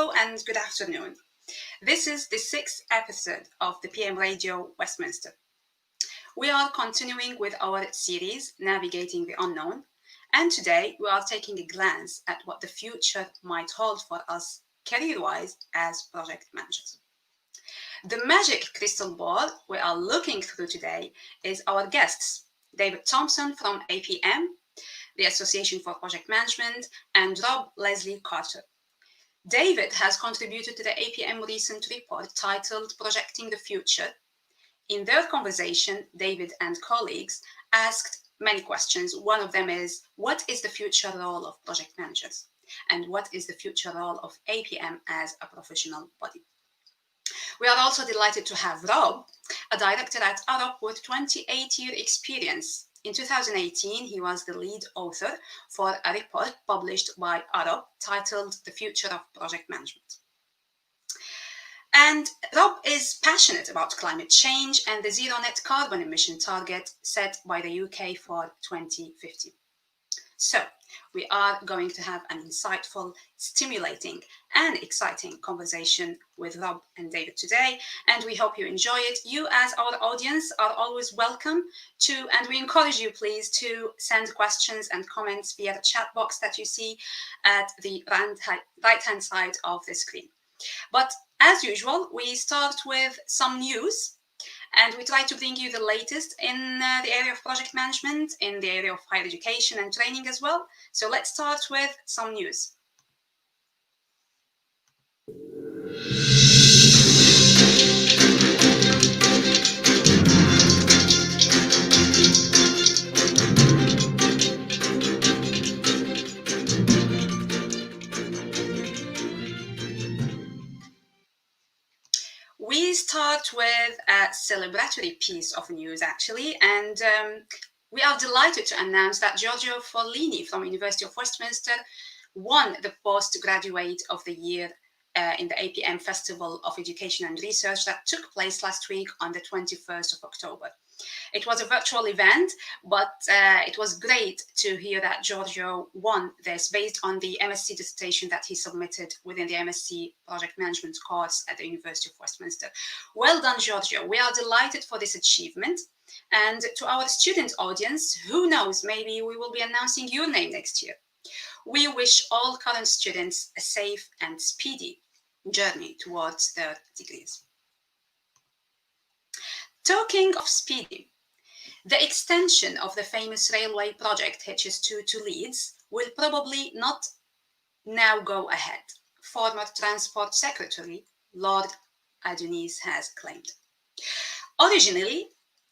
Hello and good afternoon. This is the 6th episode of the PM Radio Westminster. We are continuing with our series, Navigating the Unknown, and today we are taking a glance at what the future might hold for us career-wise as project managers. The magic crystal ball we are looking through today is our guests, David Thompson from APM, the Association for Project Management, and Leslie-Carter. David has contributed to the APM recent report titled Projecting the Future. In their conversation, David and colleagues asked many questions. One of them is, what is the future role of project managers? And what is the future role of APM as a professional body? We are also delighted to have Rob, a director at Arup with 28-year experience. In 2018, he was the lead author for a report published by Arup titled The Future of Project Management. And Rob is passionate about climate change and the zero net carbon emission target set by the UK for 2050. So, we are going to have an insightful, stimulating, and exciting conversation with Rob and David today, and we hope you enjoy it. You, as our audience, are always welcome to, and we encourage you, please, to send questions and comments via the chat box that you see at the right-hand side of the screen. But as usual, we start with some news. And we try to bring you the latest in the area of project management, in the area of higher education and training as well. So let's start with some news. We start with a celebratory piece of news, actually, and we are delighted to announce that Giorgio Follini from University of Westminster won the Postgraduate of the Year in the APM Festival of Education and Research that took place last week on the 21st of October. It was a virtual event, but it was great to hear that Giorgio won this based on the MSc dissertation that he submitted within the MSc Project Management course at the University of Westminster. Well done, Giorgio. We are delighted for this achievement. And to our student audience, who knows, maybe we will be announcing your name next year. We wish all current students a safe and speedy journey towards their degrees. Talking of speedy, the extension of the famous railway project HS2 to Leeds will probably not now go ahead, former Transport Secretary Lord Adonis has claimed. Originally,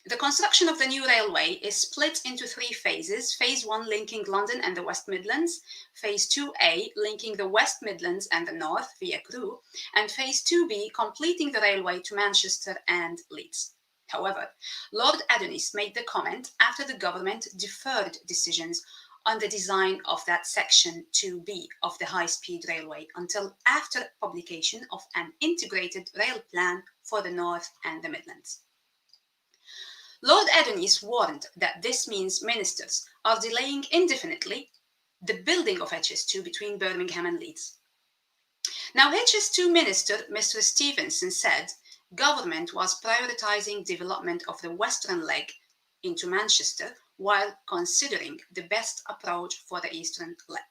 the construction of the new railway is split into 3 phases. Phase 1 linking London and the West Midlands, Phase 2A linking the West Midlands and the North via Crewe, and Phase 2B completing the railway to Manchester and Leeds. However, Lord Adonis made the comment after the government deferred decisions on the design of that section 2B of the high-speed railway until after publication of an integrated rail plan for the North and the Midlands. Lord Adonis warned that this means ministers are delaying indefinitely the building of HS2 between Birmingham and Leeds. Now, HS2 Minister Mr. Stevenson said government was prioritising development of the western leg into Manchester while considering the best approach for the eastern leg.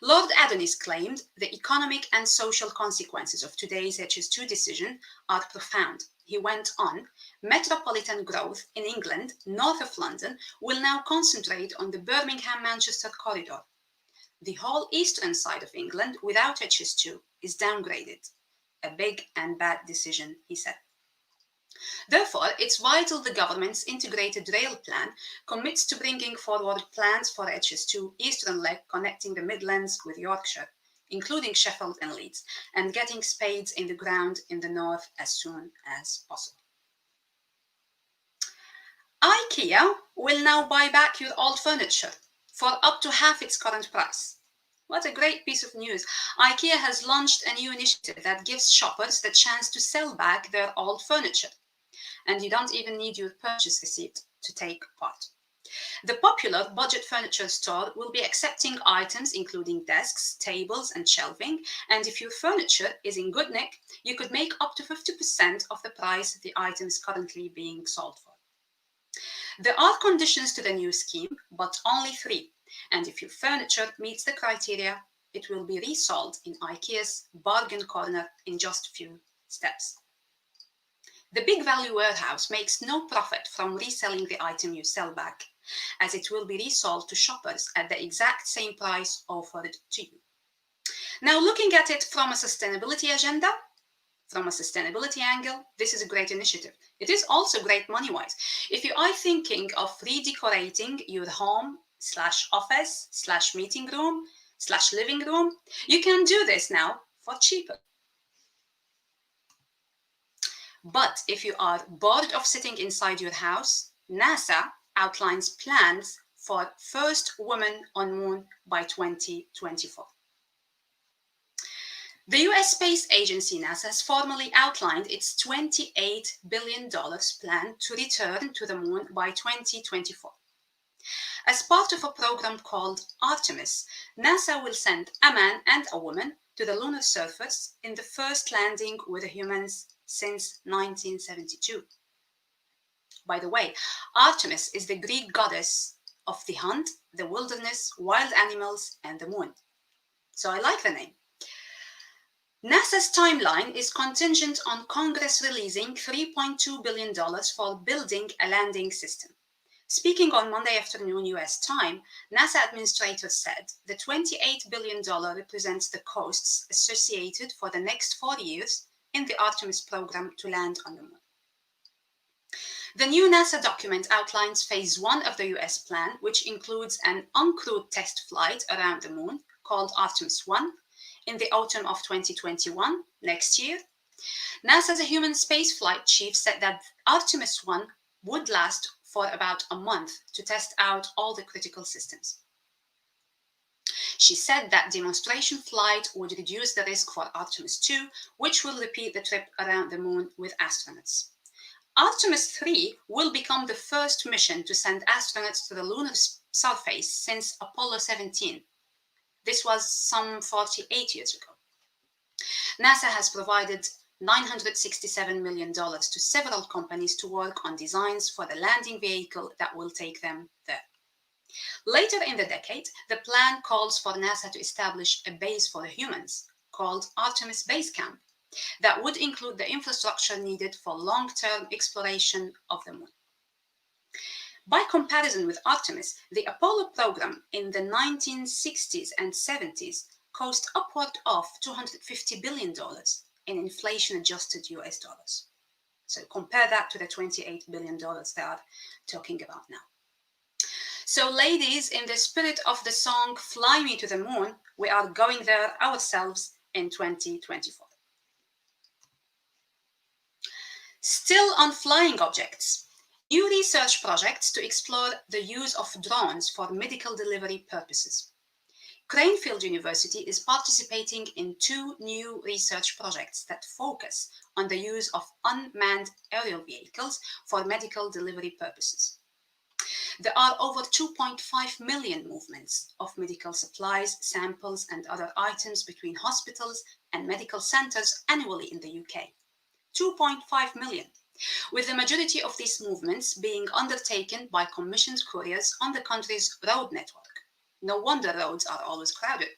Lord Adonis claimed the economic and social consequences of today's HS2 decision are profound. He went on, metropolitan growth in England, north of London, will now concentrate on the Birmingham-Manchester corridor. The whole eastern side of England without HS2 is downgraded. A big and bad decision, he said. Therefore, it's vital the government's integrated rail plan commits to bringing forward plans for HS2 eastern leg connecting the Midlands with Yorkshire, including Sheffield and Leeds, and getting spades in the ground in the north as soon as possible. IKEA will now buy back your old furniture for up to half its current price. What a great piece of news. IKEA has launched a new initiative that gives shoppers the chance to sell back their old furniture. And you don't even need your purchase receipt to take part. The popular budget furniture store will be accepting items including desks, tables, and shelving, and if your furniture is in good nick, you could make up to 50% of the price the item is currently being sold for. There are conditions to the new scheme, but only 3, and if your furniture meets the criteria, it will be resold in IKEA's bargain corner in just a few steps. The big value warehouse makes no profit from reselling the item you sell back, as it will be resold to shoppers at the exact same price offered to you. Now, looking at it from a sustainability agenda, from a sustainability angle, this is a great initiative. It is also great money-wise. If you are thinking of redecorating your home/office/meeting room/living room, you can do this now for cheaper. But if you are bored of sitting inside your house, NASA outlines plans for first woman on moon by 2024. The US Space Agency, NASA, has formally outlined its $28 billion plan to return to the moon by 2024. As part of a program called Artemis, NASA will send a man and a woman to the lunar surface in the first landing with humans since 1972. By the way, Artemis is the Greek goddess of the hunt, the wilderness, wild animals, and the moon. So I like the name. NASA's timeline is contingent on Congress releasing $3.2 billion for building a landing system. Speaking on Monday afternoon US time, NASA administrators said the $28 billion represents the costs associated for the next 4 years in the Artemis program to land on the moon. The new NASA document outlines phase 1 of the US plan, which includes an uncrewed test flight around the moon called Artemis 1 in the autumn of 2021, next year. NASA's human spaceflight chief said that Artemis 1 would last for about a month to test out all the critical systems. She said that demonstration flight would reduce the risk for Artemis 2, which will repeat the trip around the moon with astronauts. Artemis 3 will become the first mission to send astronauts to the lunar surface since Apollo 17. This was some 48 years ago. NASA has provided $967 million to several companies to work on designs for the landing vehicle that will take them there. Later in the decade, the plan calls for NASA to establish a base for humans called Artemis Base Camp that would include the infrastructure needed for long-term exploration of the moon. By comparison with Artemis, the Apollo program in the 1960s and 70s cost upward of $250 billion in inflation-adjusted US dollars. So compare that to the $28 billion they are talking about now. So ladies, in the spirit of the song Fly Me to the Moon, we are going there ourselves in 2024. Still on flying objects, new research projects to explore the use of drones for medical delivery purposes. Cranfield University is participating in 2 new research projects that focus on the use of unmanned aerial vehicles for medical delivery purposes. There are over 2.5 million movements of medical supplies, samples, and other items between hospitals and medical centres annually in the UK. 2.5 million, with the majority of these movements being undertaken by commissioned couriers on the country's road network. No wonder roads are always crowded.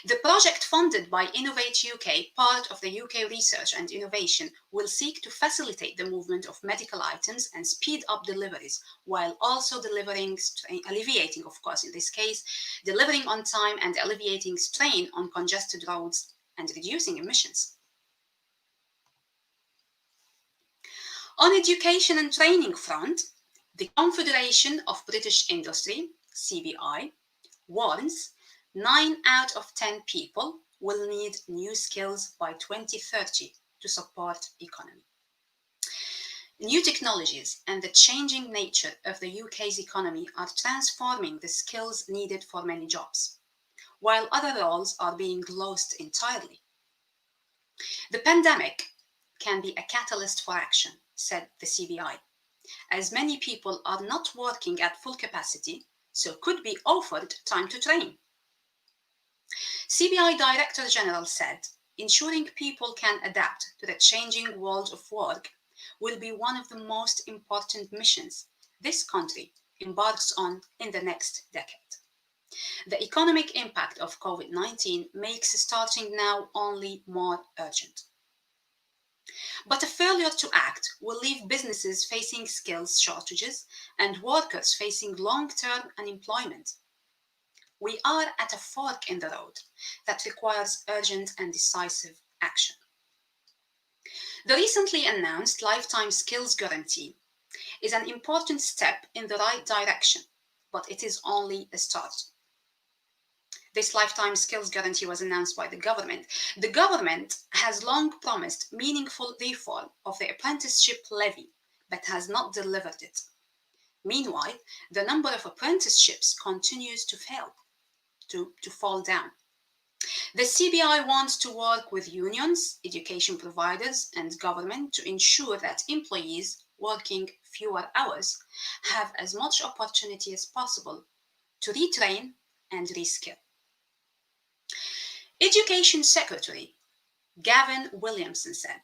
The project, funded by Innovate UK, part of the UK Research and Innovation, will seek to facilitate the movement of medical items and speed up deliveries, while also alleviating, of course, in this case, delivering on time and alleviating strain on congested roads and reducing emissions. On education and training front, the Confederation of British Industry, CBI, warns 9 out of 10 people will need new skills by 2030 to support economy. New technologies and the changing nature of the UK's economy are transforming the skills needed for many jobs, while other roles are being lost entirely. The pandemic can be a catalyst for action, said the CBI. as many people are not working at full capacity, so could be offered time to train. CBI Director General said, ensuring people can adapt to the changing world of work will be one of the most important missions this country embarks on in the next decade. The economic impact of COVID-19 makes starting now only more urgent. But a failure to act will leave businesses facing skills shortages and workers facing long-term unemployment. We are at a fork in the road that requires urgent and decisive action. The recently announced Lifetime Skills Guarantee is an important step in the right direction, but it is only a start. This Lifetime Skills Guarantee was announced by the government. The government has long promised meaningful reform of the apprenticeship levy, but has not delivered it. Meanwhile, the number of apprenticeships continues to fall down. The CBI wants to work with unions, education providers, and government to ensure that employees working fewer hours have as much opportunity as possible to retrain and reskill. Education Secretary Gavin Williamson said,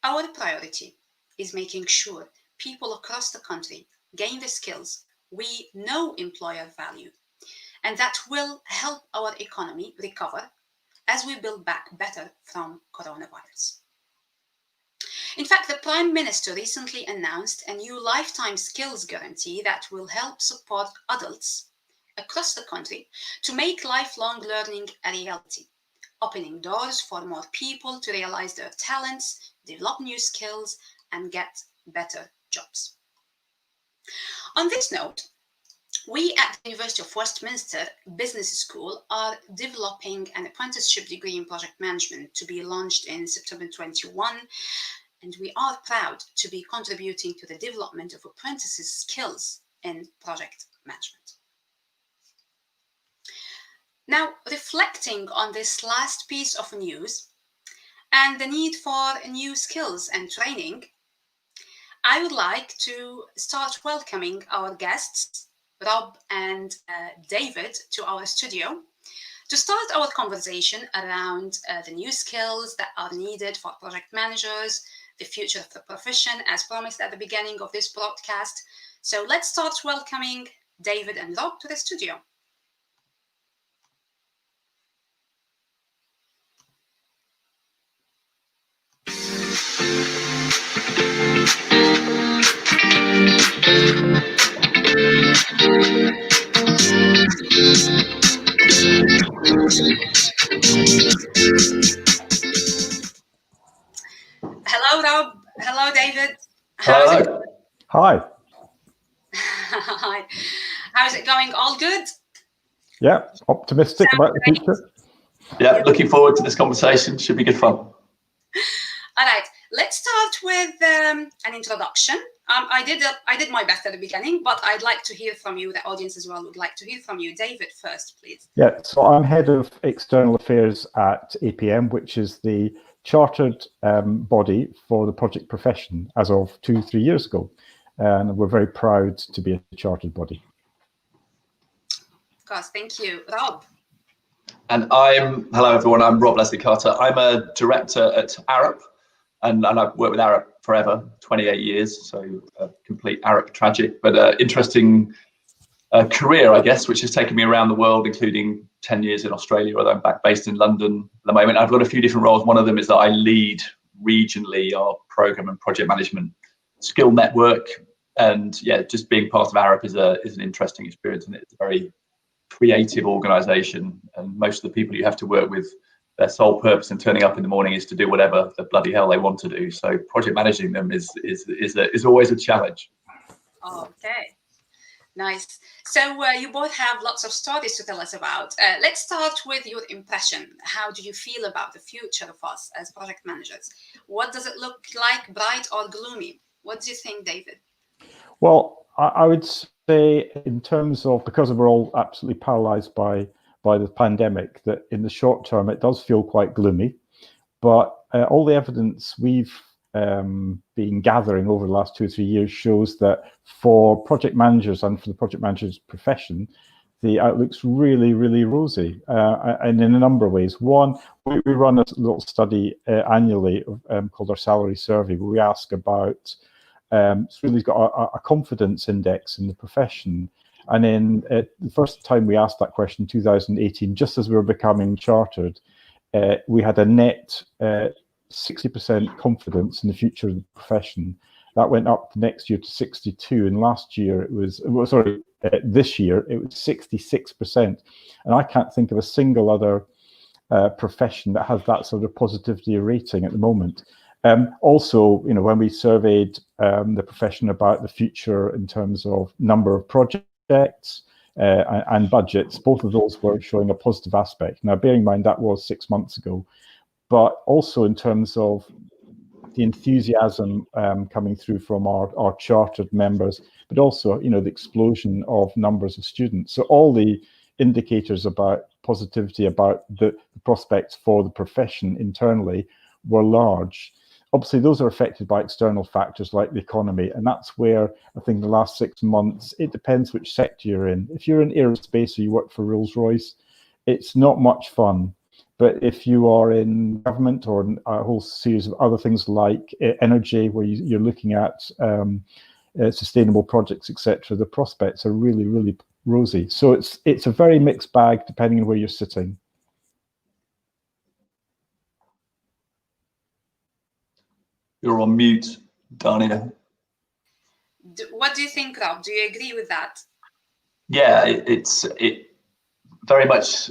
"Our priority is making sure people across the country gain the skills we know employer value, and that will help our economy recover as we build back better from coronavirus." In fact, the Prime Minister recently announced a new lifetime skills guarantee that will help support adults across the country to make lifelong learning a reality, opening doors for more people to realize their talents, develop new skills, and get better jobs. On this note, we at the University of Westminster Business School are developing an apprenticeship degree in project management to be launched in September 21, and we are proud to be contributing to the development of apprentices' skills in project management. Now, reflecting on this last piece of news and the need for new skills and training, I would like to start welcoming our guests, Rob and David, to our studio to start our conversation around the new skills that are needed for project managers, the future of the profession, as promised at the beginning of this broadcast. So let's start welcoming David and Rob to the studio. Hello, Rob. Hello, David. Hello. Hi. Hi. How's it going? All good? Yeah, optimistic about the future. Yeah, looking forward to this conversation. Should be good fun. All right, let's start with an introduction. I did my best at the beginning, but I'd like to hear from you. The audience as well would like to hear from you. David first, please. Yeah, so I'm head of external affairs at APM, which is the chartered body for the project profession as of 2-3 years ago. And we're very proud to be a chartered body. Of course, thank you. Rob. And hello everyone, I'm Rob Leslie-Carter. I'm a director at Arup, and I've worked with Arup forever, 28 years, so a complete Arup tragic, but interesting career, I guess, which has taken me around the world, including 10 years in Australia, although I'm based in London at the moment. I've got a few different roles. One of them is that I lead regionally our program and project management skill network, and yeah, just being part of Arup is an interesting experience, and it's a very creative organization, and most of the people you have to work with, their sole purpose in turning up in the morning is to do whatever the bloody hell they want to do. So project managing them is always a challenge. Okay, nice. So you both have lots of stories to tell us about. Let's start with your impression. How do you feel about the future of us as project managers? What does it look like, bright or gloomy? What do you think, David? Well, I would say in terms of, because we're all absolutely paralyzed by the pandemic, that in the short term it does feel quite gloomy, but all the evidence we've been gathering over the last 2 or 3 years shows that for project managers and for the project managers profession, the outlook's really, really rosy, and in a number of ways. One, we run a little study annually called our salary survey, where we ask about, it's really got a confidence index in the profession. And then the first time we asked that question in 2018, just as we were becoming chartered, we had a net 60% confidence in the future of the profession. That went up the next year to 62, and last year it was, well, sorry, this year it was 66%. And I can't think of a single other profession that has that sort of positivity rating at the moment. Also, you know, when we surveyed the profession about the future in terms of number of projects and budgets, both of those were showing a positive aspect. Now, bearing in mind that was 6 months ago, but also in terms of the enthusiasm coming through from our chartered members, but also, you know, the explosion of numbers of students. So all the indicators about positivity about the prospects for the profession internally were large. Obviously, those are affected by external factors like the economy, and that's where I think the last 6 months, it depends which sector you're in. If you're in aerospace or you work for Rolls-Royce, it's not much fun. But if you are in government or in a whole series of other things like energy, where you're looking at sustainable projects, etc., the prospects are really, really rosy. So it's a very mixed bag depending on where you're sitting. You're on mute, Dania. What do you think, Rob? Do you agree with that? Yeah, it very much.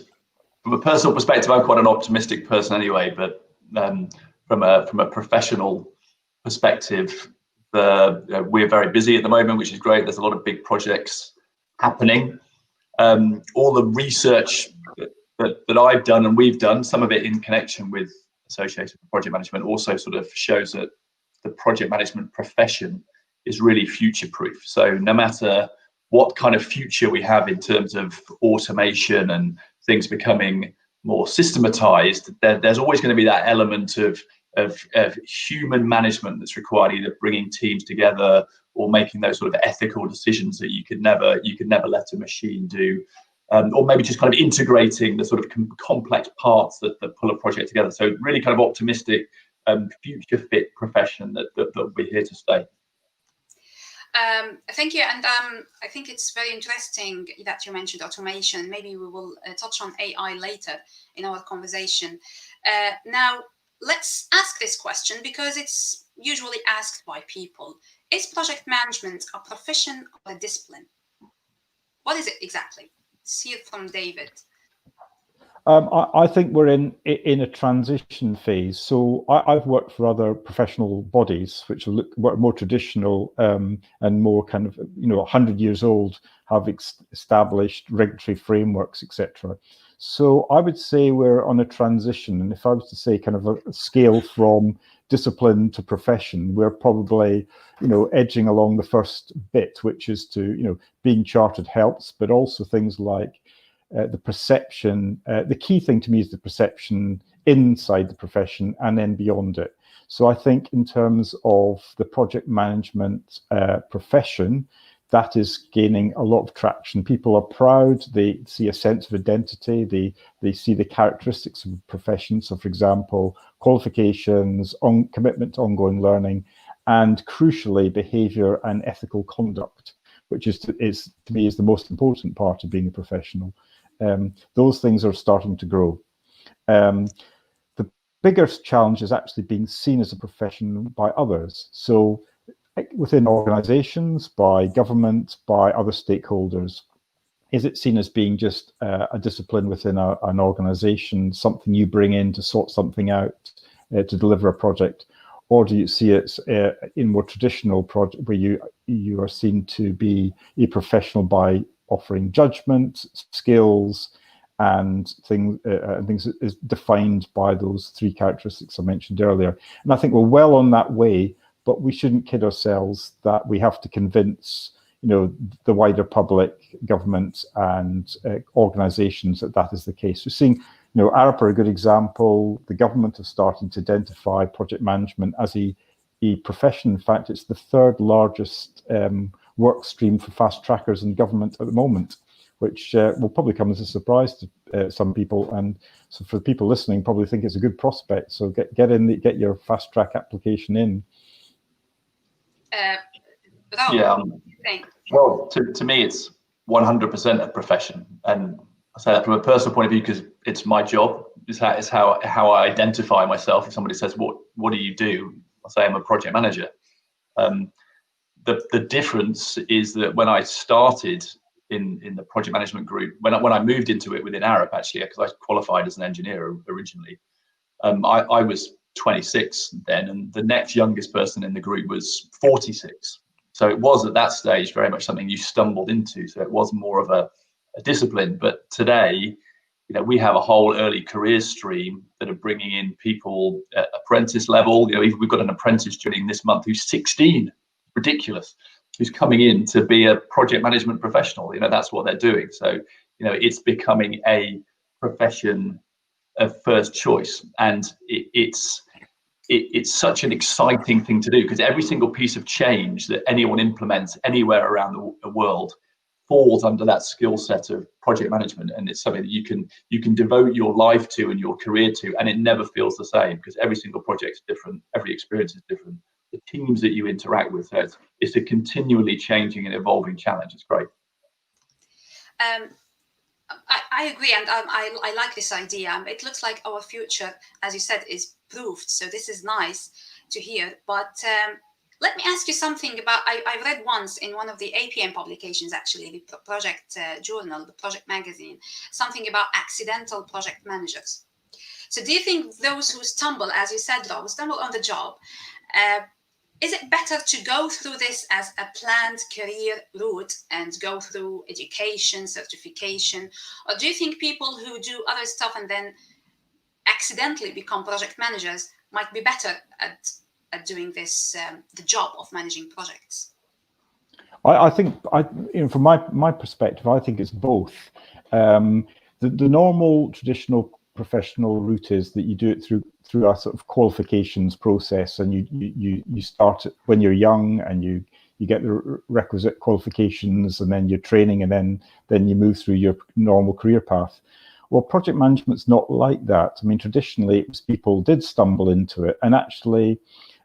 From a personal perspective, I'm quite an optimistic person anyway, but from a professional perspective, we're very busy at the moment, which is great. There's a lot of big projects happening. All the research that I've done and we've done, some of it in connection with associated project management, also sort of shows that the project management profession is really future-proof. So no matter what kind of future we have in terms of automation and things becoming more systematized, there's always going to be that element of human management that's required, either bringing teams together or making those sort of ethical decisions that you could never let a machine do, or maybe just kind of integrating the sort of complex parts that pull a project together. So really kind of optimistic, future fit profession that we're here to stay. Thank you, and I think it's very interesting that you mentioned automation. Maybe we will touch on AI later in our conversation. Now, let's ask this question because it's usually asked by people. Is project management a profession or a discipline? What is it exactly? Let's hear from David. I think we're in a transition phase. So I've worked for other professional bodies which are more traditional and more kind of, 100 years old, have established regulatory frameworks, etc. So I would say we're on a transition. And if I was to say kind of a scale from discipline to profession, we're probably, edging along the first bit, which is to, being chartered helps, but also things like the perception. The key thing to me is the perception inside the profession and then beyond it. So I think in terms of the project management profession, that is gaining a lot of traction. People are proud, they see a sense of identity, they see the characteristics of the profession. So for example, qualifications, commitment to ongoing learning, and crucially, behavior and ethical conduct, which is to me is the most important part of being a professional. Those things are starting to grow. The biggest challenge is actually being seen as a profession by others. So within organizations, by government, by other stakeholders, is it seen as being just a discipline within an organization, something you bring in to sort something out, to deliver a project? Or do you see it in more traditional project where you are seen to be a professional by offering judgment, skills, and things is defined by those three characteristics I mentioned earlier? And I think we're well on that way, but we shouldn't kid ourselves that we have to convince, the wider public, government, and organisations that is the case. We're seeing, Arup are a good example. The government have started to identify project management as a a profession. In fact, it's the third largest work stream for fast trackers in government at the moment, which will probably come as a surprise to some people. And so for the people listening, probably think it's a good prospect. So get your fast track application in. Yeah. Well, to me, it's 100% a profession, and I say that from a personal point of view because it's my job. It's how I identify myself. If somebody says, "What do you do?" I say I'm a project manager. The difference is that when I started in the project management group, when I moved into it within Arup, actually, because I qualified as an engineer originally, I was 26 then, and the next youngest person in the group was 46. So it was at that stage very much something you stumbled into. So it was more of a discipline. But today, we have a whole early career stream that are bringing in people at apprentice level. We've got an apprentice joining this month who's 16, ridiculous, who's coming in to be a project management professional. That's what they're doing. So, it's becoming a profession of first choice, and it's such an exciting thing to do, because every single piece of change that anyone implements anywhere around the world falls under that skill set of project management, and it's something that you can devote your life to and your career to, and it never feels the same because every single project is different, every experience is different, the teams that you interact with, so it's a continually changing and evolving challenge. It's great. I agree, and I like this idea. It looks like our future, as you said, is proved. So this is nice to hear. But let me ask you something about. I read once in one of the APM publications, actually, the project journal, the project magazine, something about accidental project managers. So do you think those who stumble, as you said, Rob, stumble on the job, is it better to go through this as a planned career route and go through education, certification? Or do you think people who do other stuff and then accidentally become project managers might be better at doing this, the job of managing projects? I think, from my perspective, I think it's both. The normal traditional professional route is that you do it through a sort of qualifications process, and you start when you're young and you get the requisite qualifications, and then you're training, and then you move through your normal career path. Well, project management's not like that. I mean, traditionally, it was people did stumble into it, and actually,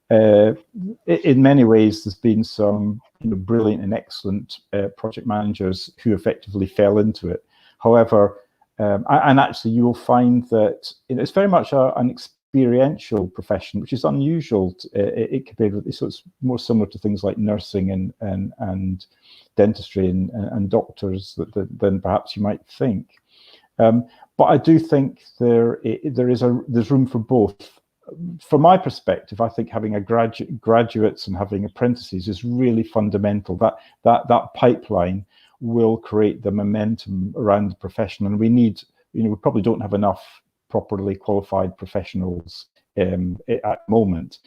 in many ways, there's been some brilliant and excellent project managers who effectively fell into it. However, and actually, you will find that it's very much an experiential profession, which is unusual. It compared with, so it's more similar to things like nursing and dentistry and doctors than perhaps you might think. But I do think there's room for both. From my perspective, I think having graduates and having apprentices is really fundamental. That pipeline will create the momentum around the profession, and we need, we probably don't have enough properly qualified professionals at the moment.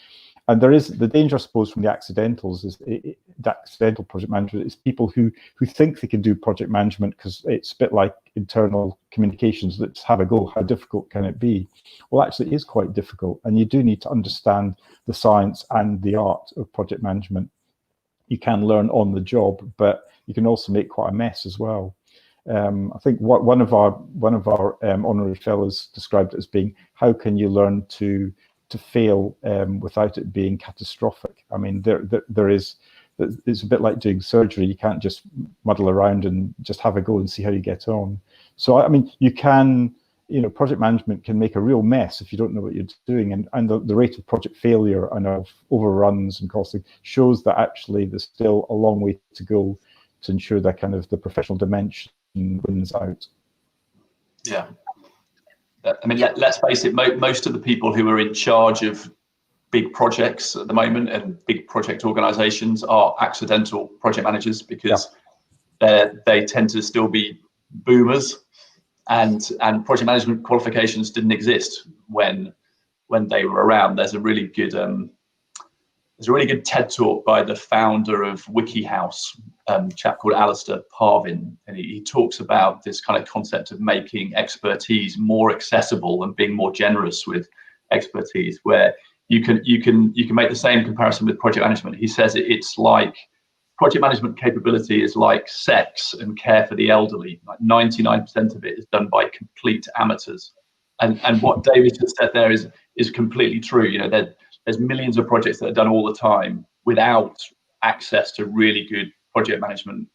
And there is the danger, I suppose, from the accidentals is the accidental project management is people who think they can do project management because it's a bit like internal communications. Let's have a go. How difficult can it be? Well, actually, it is quite difficult, and you do need to understand the science and the art of project management. You can learn on the job, but you can also make quite a mess as well. I think one of our honorary fellows described it as being, how can you learn to fail without it being catastrophic? I mean, it's a bit like doing surgery. You can't just muddle around and just have a go and see how you get on. So, I mean, you can, project management can make a real mess if you don't know what you're doing. And the rate of project failure and of overruns and costing shows that actually there's still a long way to go to ensure that kind of the professional dimension wins out. Yeah. I mean, let's face it, most of the people who are in charge of big projects at the moment and big project organizations are accidental project managers, because they tend to still be boomers, and project management qualifications didn't exist when they were around. There's a really good TED talk by the founder of WikiHouse, a chap called Alistair Parvin, and he talks about this kind of concept of making expertise more accessible and being more generous with expertise, where you can make the same comparison with project management. He says it's like project management capability is like sex and care for the elderly. Like 99% of it is done by complete amateurs. And what David just said there is completely true. You know, there's millions of projects that are done all the time without access to really good project management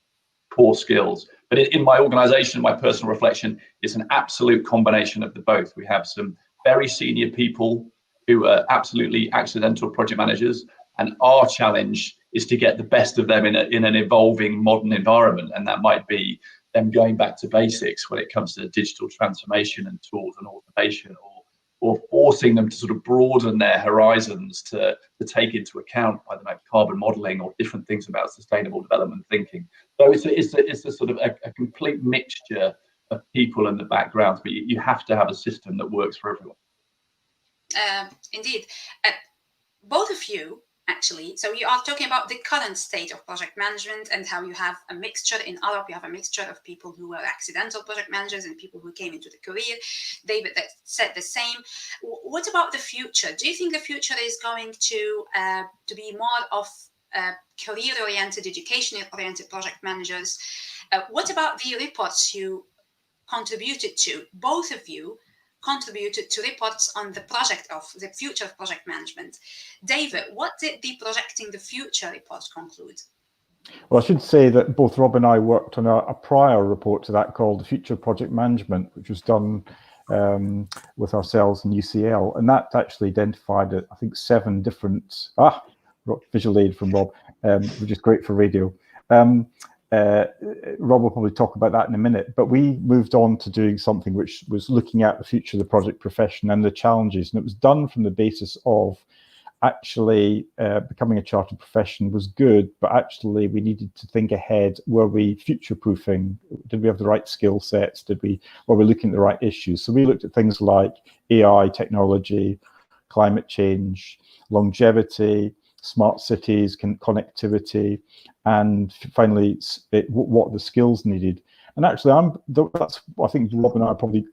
core skills. But in my organization, my personal reflection, it's an absolute combination of the both. We have some very senior people who are absolutely accidental project managers, and our challenge is to get the best of them in an evolving modern environment. And that might be them going back to basics when it comes to digital transformation and tools and automation, or forcing them to sort of broaden their horizons to take into account, I don't know, carbon modeling or different things about sustainable development thinking. So it's a sort of a complete mixture of people and the backgrounds, but you have to have a system that works for everyone. Indeed. Both of you, actually, so you are talking about the current state of project management and how you have a mixture in Arup. You have a mixture of people who were accidental project managers and people who came into the career. David said the same. What about the future? Do you think the future is going to be more of career-oriented, education-oriented project managers? What about the reports you contributed to? Both of you contributed to reports on the project of the future of project management. David, what did the Projecting the Future report conclude? Well, I should say that both Rob and I worked on a prior report to that called The Future of Project Management, which was done with ourselves and UCL. And that actually identified, I think, 7 different, visual aid from Rob, which is great for radio. Rob will probably talk about that in a minute, but we moved on to doing something which was looking at the future of the project profession and the challenges. And it was done from the basis of actually becoming a chartered profession was good, but actually we needed to think ahead. Were we future-proofing? Did we have the right skill sets? Were we looking at the right issues? So we looked at things like AI, technology, climate change, longevity, smart cities, connectivity, and finally, what the skills needed. And actually, I think Rob and I are probably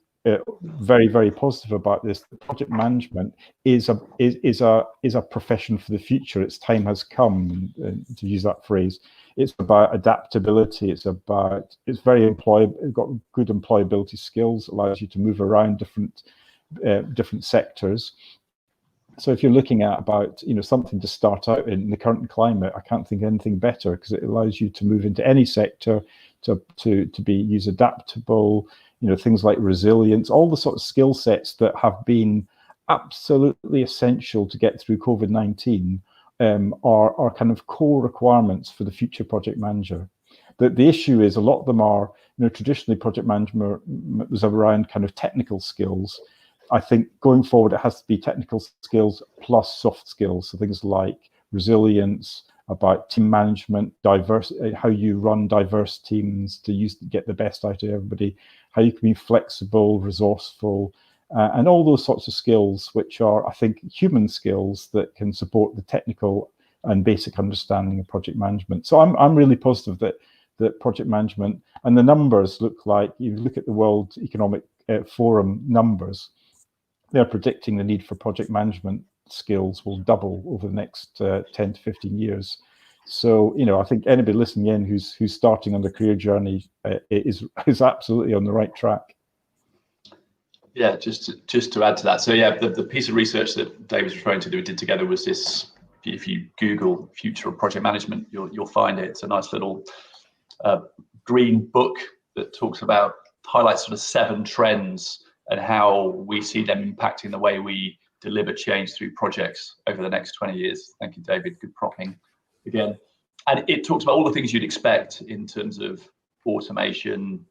very, very positive about this. Project management is a profession for the future. Its time has come, to use that phrase. It's about adaptability. It's very employable. It's got good employability skills. Allows you to move around different sectors. So if you're looking at about something to start out in the current climate, I can't think of anything better, because it allows you to move into any sector, to use adaptable, things like resilience, all the sort of skill sets that have been absolutely essential to get through COVID-19 are kind of core requirements for the future project manager. The issue is a lot of them are, traditionally project management was around kind of technical skills. I think going forward, it has to be technical skills plus soft skills. So things like resilience, about team management, how you run diverse teams to get the best out of everybody, how you can be flexible, resourceful, and all those sorts of skills, which are, I think, human skills that can support the technical and basic understanding of project management. So I'm really positive that project management, and the numbers look like, you look at the World Economic Forum numbers, they're predicting the need for project management skills will double over the next 10 to 15 years. So, I think anybody listening in who's starting on the career journey is absolutely on the right track. Yeah, just to add to that. So yeah, the piece of research that Dave was referring to that we did together was this. If you Google future of project management, you'll find it. It's a nice little green book that highlights sort of 7 trends and how we see them impacting the way we deliver change through projects over the next 20 years. Thank you, David. Good propping again. And it talks about all the things you'd expect in terms of automation,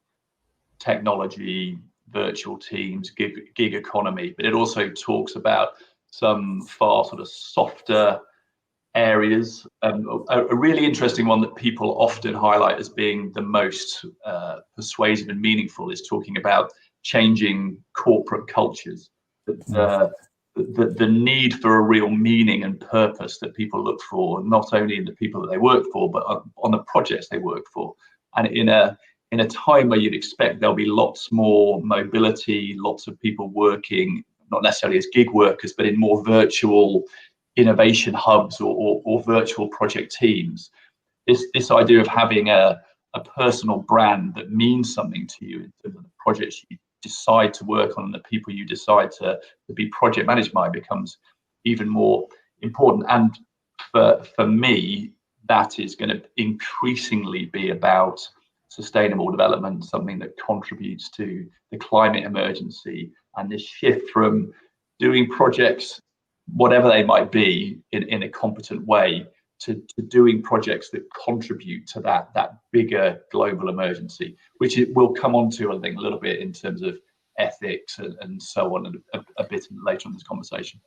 technology, virtual teams, gig economy, but it also talks about some far sort of softer areas. A really interesting one that people often highlight as being the most persuasive and meaningful is talking about changing corporate cultures. The need for a real meaning and purpose that people look for, not only in the people that they work for, but on the projects they work for. And in a time where you'd expect there'll be lots more mobility, lots of people working not necessarily as gig workers, but in more virtual innovation hubs or virtual project teams. This idea of having a personal brand that means something to you in terms of the projects you decide to work on and the people you decide to be project managed by becomes even more important. And for me, that is going to increasingly be about sustainable development, something that contributes to the climate emergency, and this shift from doing projects, whatever they might be, in a competent way, to doing projects that contribute to that bigger global emergency, which it will come on to, I think, a little bit in terms of ethics and so on, a bit later in this conversation.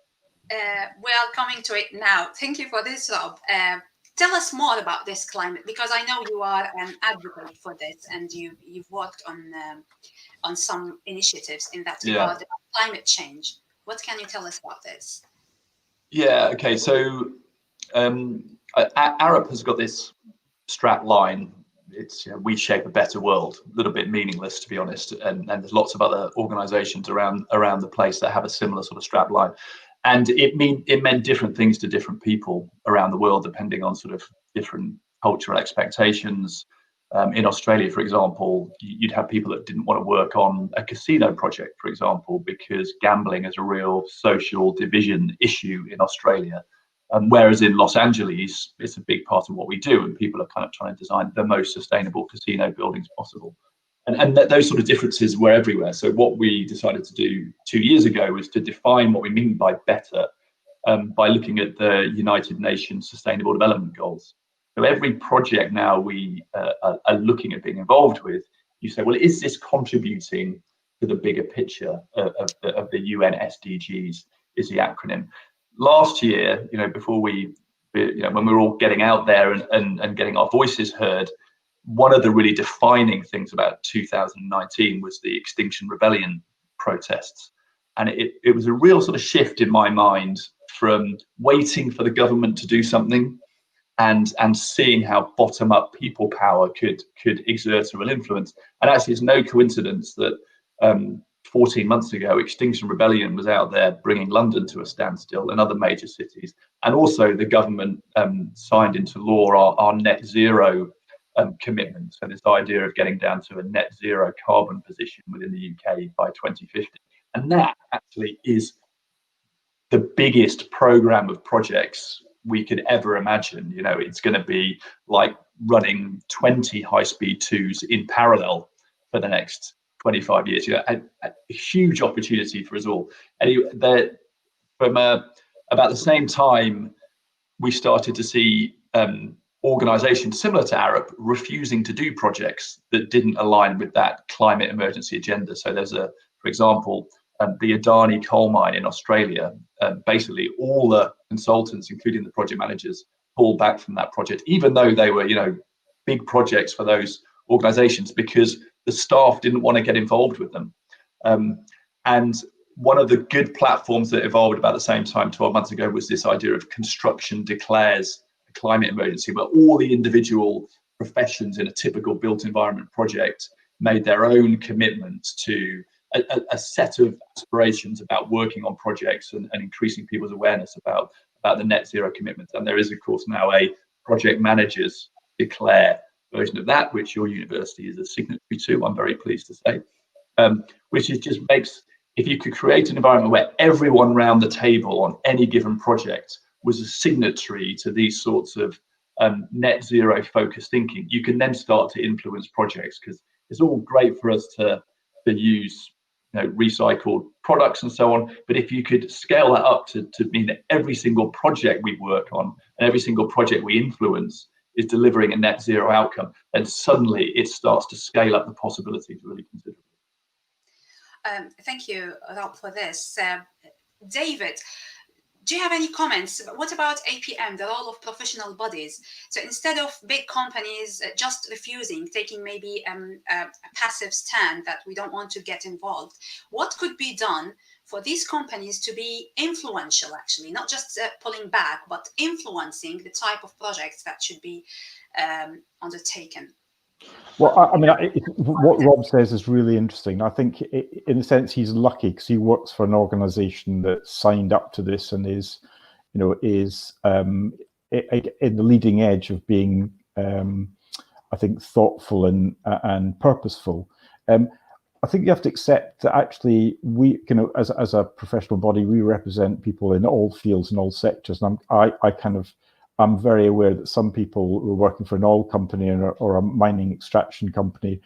Well, coming to it now. Thank you for this, Rob. Tell us more about this climate, because I know you are an advocate for this, and you've worked on some initiatives in that regard about climate change. What can you tell us about this? Yeah. Okay. So Arup has got this strap line. It's we shape a better world. A little bit meaningless, to be honest. And there's lots of other organisations around the place that have a similar sort of strap line. And it meant different things to different people around the world, depending on sort of different cultural expectations. In Australia, for example, you'd have people that didn't want to work on a casino project, for example, because gambling is a real social division issue in Australia. Whereas in Los Angeles, it's a big part of what we do, and people are kind of trying to design the most sustainable casino buildings possible. And those sort of differences were everywhere. So what we decided to do 2 years ago was to define what we mean by better by looking at the United Nations Sustainable Development Goals. So every project now we are looking at being involved with, you say, well, is this contributing to the bigger picture of the UN SDGs, is the acronym. Last year, before when we were all getting out there and getting our voices heard, one of the really defining things about 2019 was the Extinction Rebellion protests. And it was a real sort of shift in my mind from waiting for the government to do something and seeing how bottom-up people power could exert a real influence. And actually, it's no coincidence that 14 months ago, Extinction Rebellion was out there bringing London to a standstill and other major cities. And also the government signed into law our net zero commitment. So this idea of getting down to a net zero carbon position within the UK by 2050. And that actually is the biggest program of projects we could ever imagine. It's going to be like running 20 high-speed twos in parallel for the next 25 years. A huge opportunity for us all. Anyway, from about the same time, we started to see organisations similar to Arup refusing to do projects that didn't align with that climate emergency agenda. So there's for example, the Adani coal mine in Australia. Basically, all the consultants, including the project managers, pulled back from that project, even though they were, big projects for those organisations, because the staff didn't want to get involved with them. And one of the good platforms that evolved about the same time 12 months ago was this idea of construction declares a climate emergency, where all the individual professions in a typical built environment project made their own commitments to a set of aspirations about working on projects and increasing people's awareness about the net zero commitments. And there is, of course, now a project managers declare version of that, which your university is a signatory to, I'm very pleased to say, which is just makes, if you could create an environment where everyone around the table on any given project was a signatory to these sorts of net zero focused thinking, you can then start to influence projects, because it's all great for us to use recycled products and so on, but if you could scale that up to mean that every single project we work on and every single project we influence is delivering a net zero outcome, then suddenly it starts to scale up the possibilities really considerably. Thank you, Rob, for this. David, do you have any comments? What about APM, the role of professional bodies? So instead of big companies just refusing, taking maybe a passive stand that we don't want to get involved, what could be done for these companies to be influential, actually, not just pulling back, but influencing the type of projects that should be undertaken? Well, I mean, what Rob says is really interesting. I think, in a sense, he's lucky because he works for an organisation that signed up to this and is, in the leading edge of being, I think, thoughtful and purposeful. I think you have to accept that actually we, as a professional body, we represent people in all fields and all sectors. And I'm very aware that some people who are working for an oil company or a mining extraction company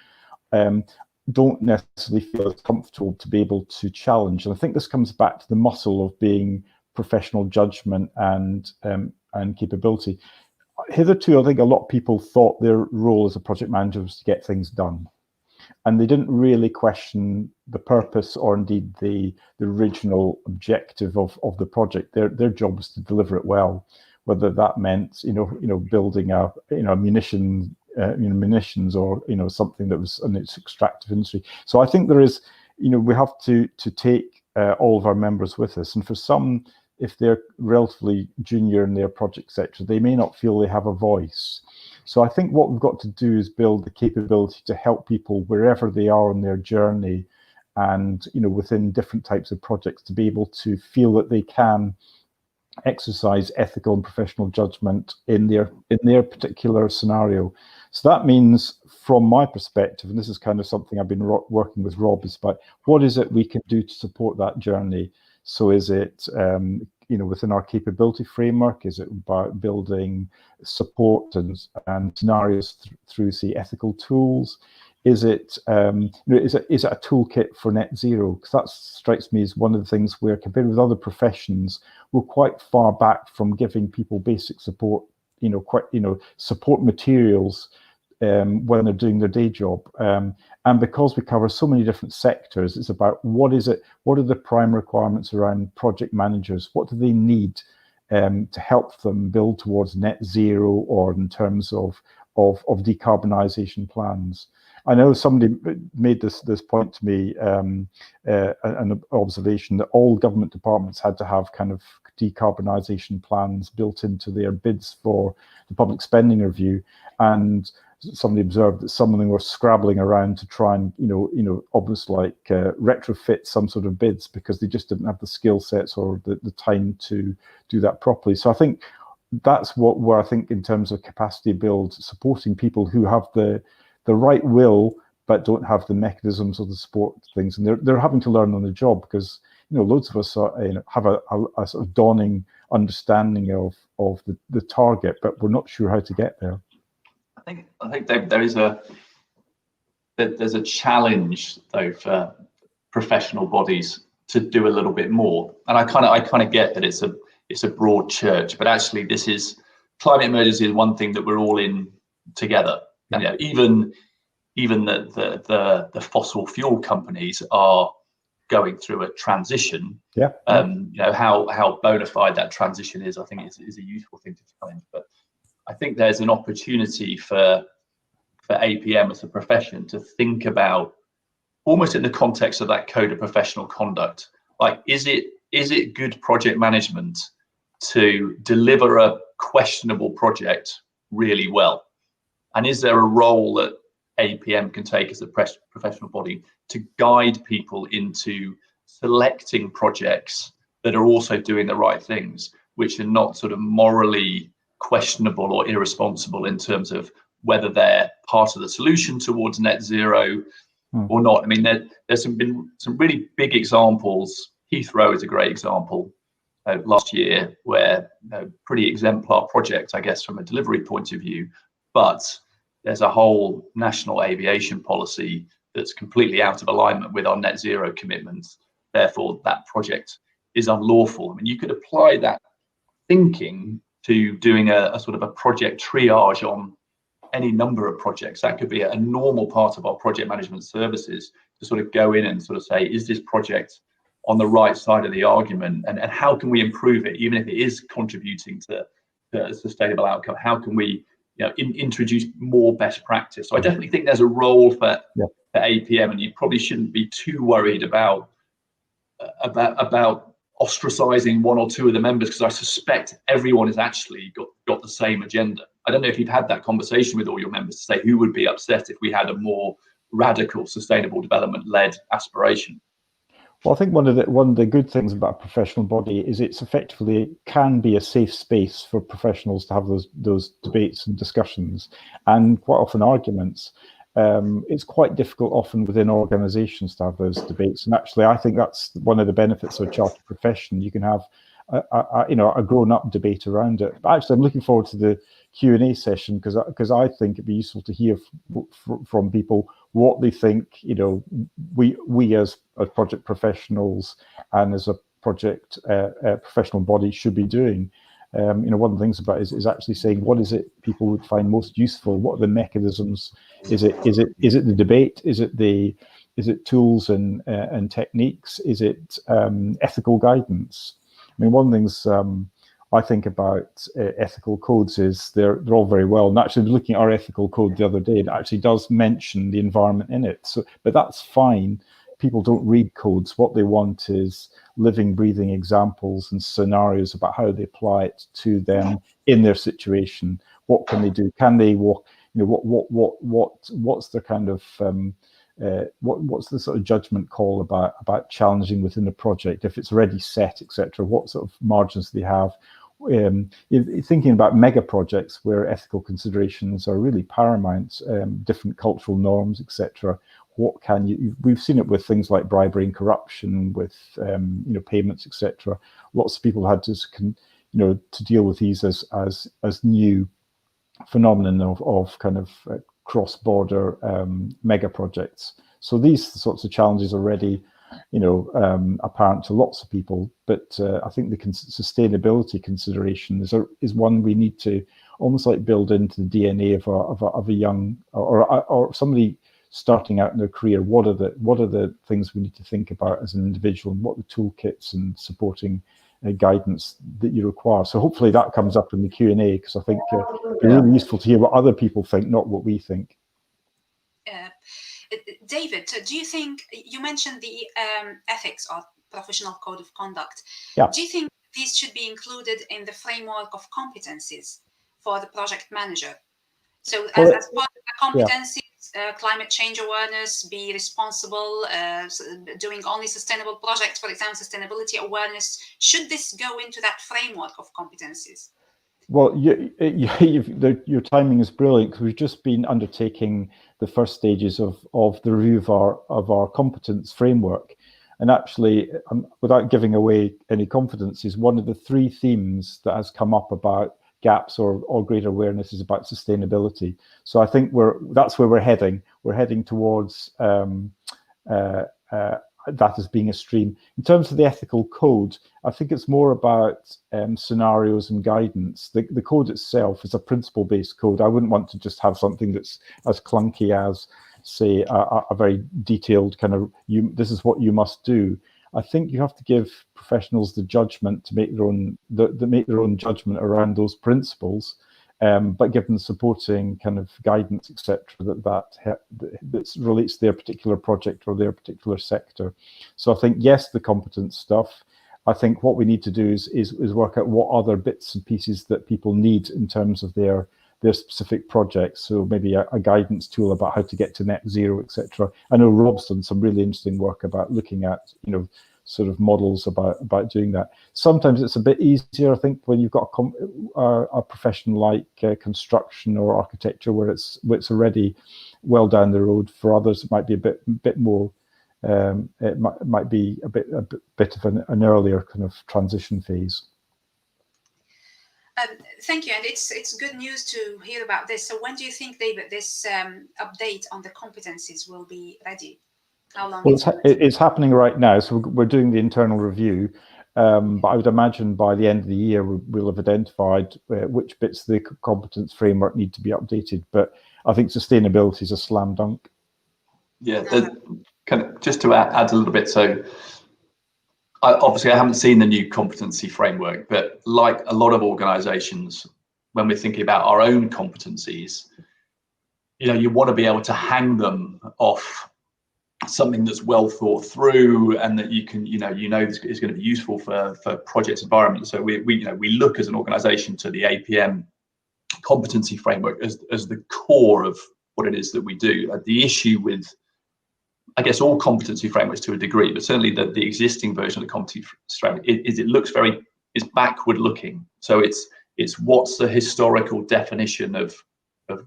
don't necessarily feel as comfortable to be able to challenge. And I think this comes back to the muscle of being professional judgment and capability. Hitherto, I think a lot of people thought their role as a project manager was to get things done. And they didn't really question the purpose or indeed the original objective of the project. Their job was to deliver it well, whether that meant building a munitions or something that was in its extractive industry. So I think there is, we have to take all of our members with us, and for some, if they're relatively junior in their project sector, they may not feel they have a voice. So I think what we've got to do is build the capability to help people wherever they are on their journey, and within different types of projects, to be able to feel that they can exercise ethical and professional judgment in their particular scenario. So that means, from my perspective, and this is kind of something I've been working with Rob, is about what is it we can do to support that journey. So is it within our capability framework? Is it about building support and scenarios through say ethical tools? Is it is it a toolkit for net zero? Because that strikes me as one of the things where, compared with other professions, we're quite far back from giving people basic support, support materials when they're doing their day job. And because we cover so many different sectors, it's about what are the prime requirements around project managers? What do they need to help them build towards net zero, or in terms of decarbonisation plans? I know somebody made this point to me, an observation that all government departments had to have kind of decarbonisation plans built into their bids for the public spending review, and somebody observed that some of them were scrabbling around to try and almost like retrofit some sort of bids, because they just didn't have the skill sets or the time to do that properly. So I think that's where I think, in terms of capacity build, supporting people who have the right will but don't have the mechanisms or the support things, and they're having to learn on the job, because loads of us have a sort of dawning understanding of the target, but we're not sure how to get there. I think there's a challenge though for professional bodies to do a little bit more, and I kind of get that it's a broad church, but actually climate emergency is one thing that we're all in together. And even the fossil fuel companies are going through a transition. How bona fide that transition is, I think is a useful thing to challenge. But I think there's an opportunity for APM as a profession to think about, almost in the context of that code of professional conduct, like is it good project management to deliver a questionable project really well? And is there a role that APM can take as a professional body to guide people into selecting projects that are also doing the right things, which are not sort of morally questionable or irresponsible in terms of whether they're part of the solution towards net zero or not? I mean, there's been some really big examples. Heathrow is a great example last year, where pretty exemplar project, I guess, from a delivery point of view, but there's a whole national aviation policy that's completely out of alignment with our net zero commitments. Therefore, that project is unlawful. I mean, you could apply that thinking to doing a sort of a project triage on any number of projects. That could be a normal part of our project management services, to sort of go in and sort of say, is this project on the right side of the argument, and how can we improve it, even if it is contributing to a sustainable outcome? How can we introduce more best practice? So I definitely think there's a role for APM, and you probably shouldn't be too worried about ostracizing one or two of the members, because I suspect everyone has actually got the same agenda. I don't know if you've had that conversation with all your members to say who would be upset if we had a more radical sustainable development led aspiration. Well, I think one of the good things about a professional body is it's effectively can be a safe space for professionals to have those debates and discussions, and quite often arguments. It's quite difficult often within organisations to have those debates, and actually I think that's one of the benefits of a chartered profession. You can have a grown-up debate around it. But actually, I'm looking forward to the Q&A session because I think it'd be useful to hear from people what they think. We as project professionals and as a project professional body should be doing. One of the things about it is actually saying what is it people would find most useful. What are the mechanisms? Is it the debate? Is it tools and techniques? Is it ethical guidance? I mean, one of the things I think about ethical codes is they're all very well. And actually, looking at our ethical code the other day, it actually does mention the environment in it. So, but that's fine. People don't read codes. What they want is living, breathing examples and scenarios about how they apply it to them in their situation. What can they do? Can they walk? What's the kind of what's the sort of judgment call about challenging within the project if it's already set, etc. What sort of margins do they have? Thinking about mega projects where ethical considerations are really paramount, different cultural norms, etc. What can you? We've seen it with things like bribery and corruption, with payments, etc. Lots of people had to deal with these as new phenomenon of kind of cross-border mega projects. So these sorts of challenges are already, apparent to lots of people. But I think the sustainability consideration is one we need to almost like build into the DNA of a young or somebody starting out in their career. What are the things we need to think about as an individual, and what are the toolkits and supporting guidance that you require? So hopefully that comes up in the Q&A, because I think it's really useful to hear what other people think, not what we think. David, do you think, you mentioned the ethics or professional code of conduct. Yeah. Do you think these should be included in the framework of competencies for the project manager? So as part of the competencies, climate change awareness, be responsible, doing only sustainable projects, for example, sustainability awareness, should this go into that framework of competencies? Well, your timing is brilliant, because we've just been undertaking the first stages of the review of our competence framework. And actually, without giving away any confidences, one of the 3 themes that has come up about gaps or greater awareness is about sustainability. So I think that's where we're heading. We're heading towards that as being a stream. In terms of the ethical code, I think it's more about scenarios and guidance. The code itself is a principle-based code. I wouldn't want to just have something that's as clunky as, say, a very detailed kind of, this is what you must do. I think you have to give professionals the judgment to make their own judgment around those principles, but give them supporting kind of guidance, etc., that relates to their particular project or their particular sector. So I think, yes, the competence stuff. I think what we need to do is work out what other bits and pieces that people need in terms of their specific projects. So maybe a guidance tool about how to get to net zero, etc. I know Rob's done some really interesting work about looking at, sort of models about doing that. Sometimes it's a bit easier, I think, when you've got a profession like construction or architecture, where it's already well down the road. For others, it might be a bit more. It might be a bit of an earlier kind of transition phase. Thank you, and it's good news to hear about this. So when do you think, David, this update on the competencies will be ready? How long? Well, it's happening right now. So we're doing the internal review, but I would imagine by the end of the year we'll have identified which bits of the competence framework need to be updated. But I think sustainability is a slam dunk. Yeah, kind of just to add a little bit. So obviously I haven't seen the new competency framework, but like a lot of organizations, when we're thinking about our own competencies, you want to be able to hang them off something that's well thought through, and that you can, is going to be useful for project environment. So we look as an organization to the APM competency framework as the core of what it is that we do. The issue with, I guess, all competency frameworks to a degree, but certainly the existing version of the competency framework is it looks very, is backward looking. So it's what's the historical definition of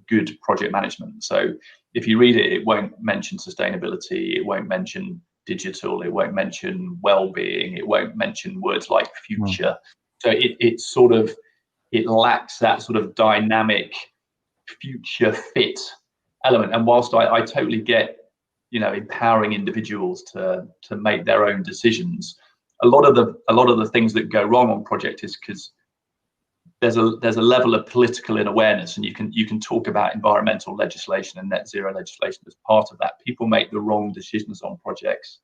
good project management. So if you read it, it won't mention sustainability, it won't mention digital, it won't mention well-being, it won't mention words like future. So it lacks that sort of dynamic future fit element. And whilst I totally get, empowering individuals to make their own decisions, a lot of the things that go wrong on project is because there's a level of political unawareness, and you can talk about environmental legislation and net zero legislation as part of that. People make the wrong decisions on projects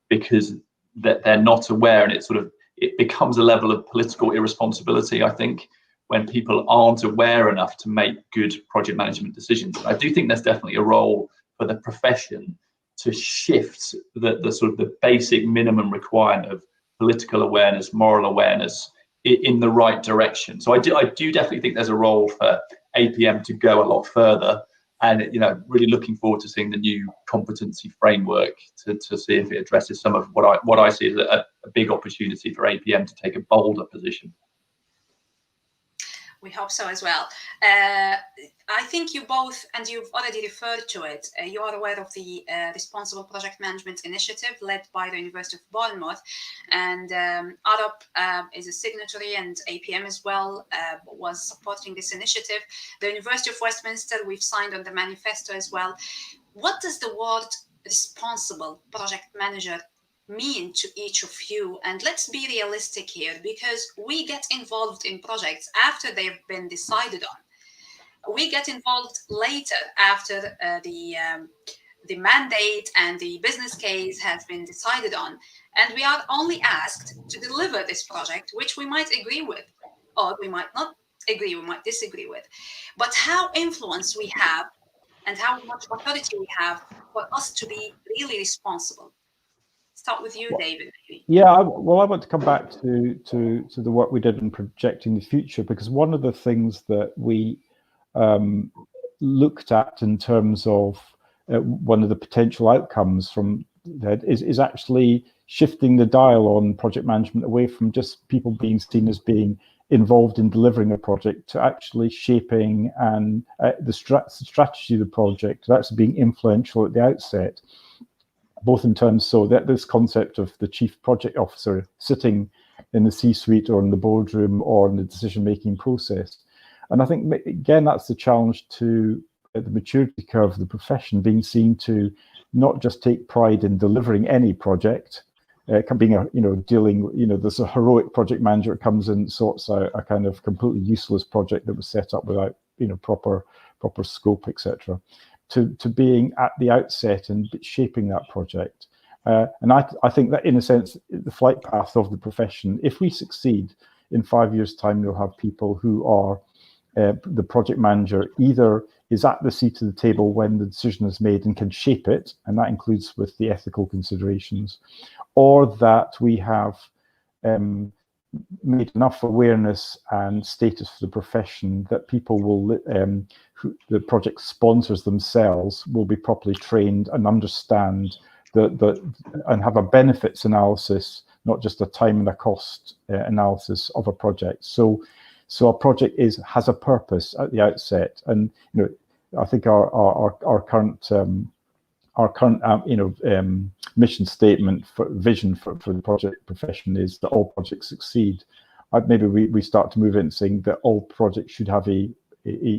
because they're not aware, and it becomes a level of political irresponsibility, I think, when people aren't aware enough to make good project management decisions. I do think there's definitely a role for the profession to shift the sort of the basic minimum requirement of political awareness, moral awareness in the right direction. So I do definitely think there's a role for APM to go a lot further, and really looking forward to seeing the new competency framework to see if it addresses some of what I see as a big opportunity for APM to take a bolder position. We hope so as well. I think you both, and you've already referred to it, you are aware of the Responsible Project Management Initiative led by the University of Bournemouth, and Arup is a signatory, and APM as well was supporting this initiative. The University of Westminster, we've signed on the manifesto as well. What does the word responsible project manager mean to each of you? And let's be realistic here, because we get involved in projects after they've been decided on. We get involved later after the mandate and the business case has been decided on, and we are only asked to deliver this project, which we might agree with, or we might not agree, we might disagree with. But how influence we have and how much authority we have for us to be really responsible? Start with you, David. Yeah, I want to come back to the work we did in projecting the future, because one of the things that we looked at in terms of one of the potential outcomes from that is actually shifting the dial on project management away from just people being seen as being involved in delivering a project to actually shaping and the strategy of the project, to actually being influential at the outset. Both in terms, so that this concept of the chief project officer sitting in the C-suite or in the boardroom or in the decision-making process. And I think, again, that's the challenge to the maturity curve of the profession, being seen to not just take pride in delivering any project, being there's a heroic project manager that comes in and sorts out a kind of completely useless project that was set up without, proper scope, etc. To being at the outset and shaping that project. And I think that, in a sense, the flight path of the profession, if we succeed, in 5 years' time, you'll have people who are the project manager either is at the seat of the table when the decision is made and can shape it, and that includes with the ethical considerations, or that we have made enough awareness and status for the profession that people will, the project sponsors themselves, will be properly trained and understand and have a benefits analysis, not just a time and a cost analysis of a project. So a project has a purpose at the outset, and I think our current mission statement for vision for the project profession is that all projects succeed. Maybe we start to move in saying that all projects should have a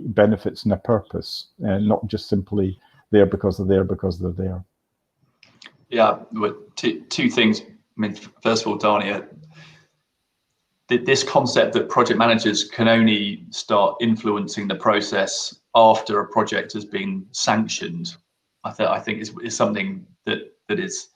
benefits and a purpose, and not just simply there because they're there. Yeah, two things. I mean, first of all, Dania, this concept that project managers can only start influencing the process after a project has been sanctioned, I think is something that is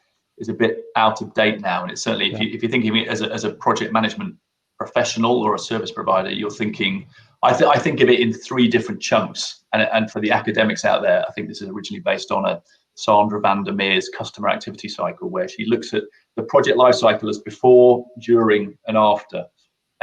a bit out of date now. And it's certainly, if you're thinking of it as a project management professional or a service provider, you're thinking, I think of it in three different chunks. And for the academics out there, I think this is originally based on a Sandra van der Meer's customer activity cycle, where she looks at the project life cycle as before, during, and after.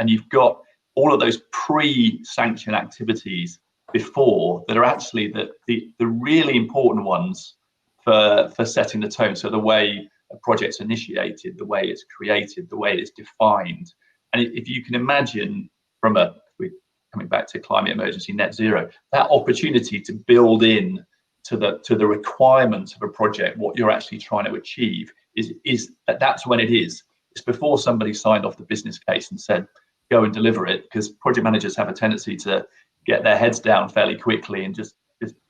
And you've got all of those pre-sanction activities before that are actually the really important ones for setting the tone. So the way a project's initiated, the way it's created, the way it's defined. And if you can imagine from we're coming back to climate emergency net zero, that opportunity to build in to the requirements of a project, what you're actually trying to achieve is that's when it is. It's before somebody signed off the business case and said, go and deliver it, because project managers have a tendency to get their heads down fairly quickly and just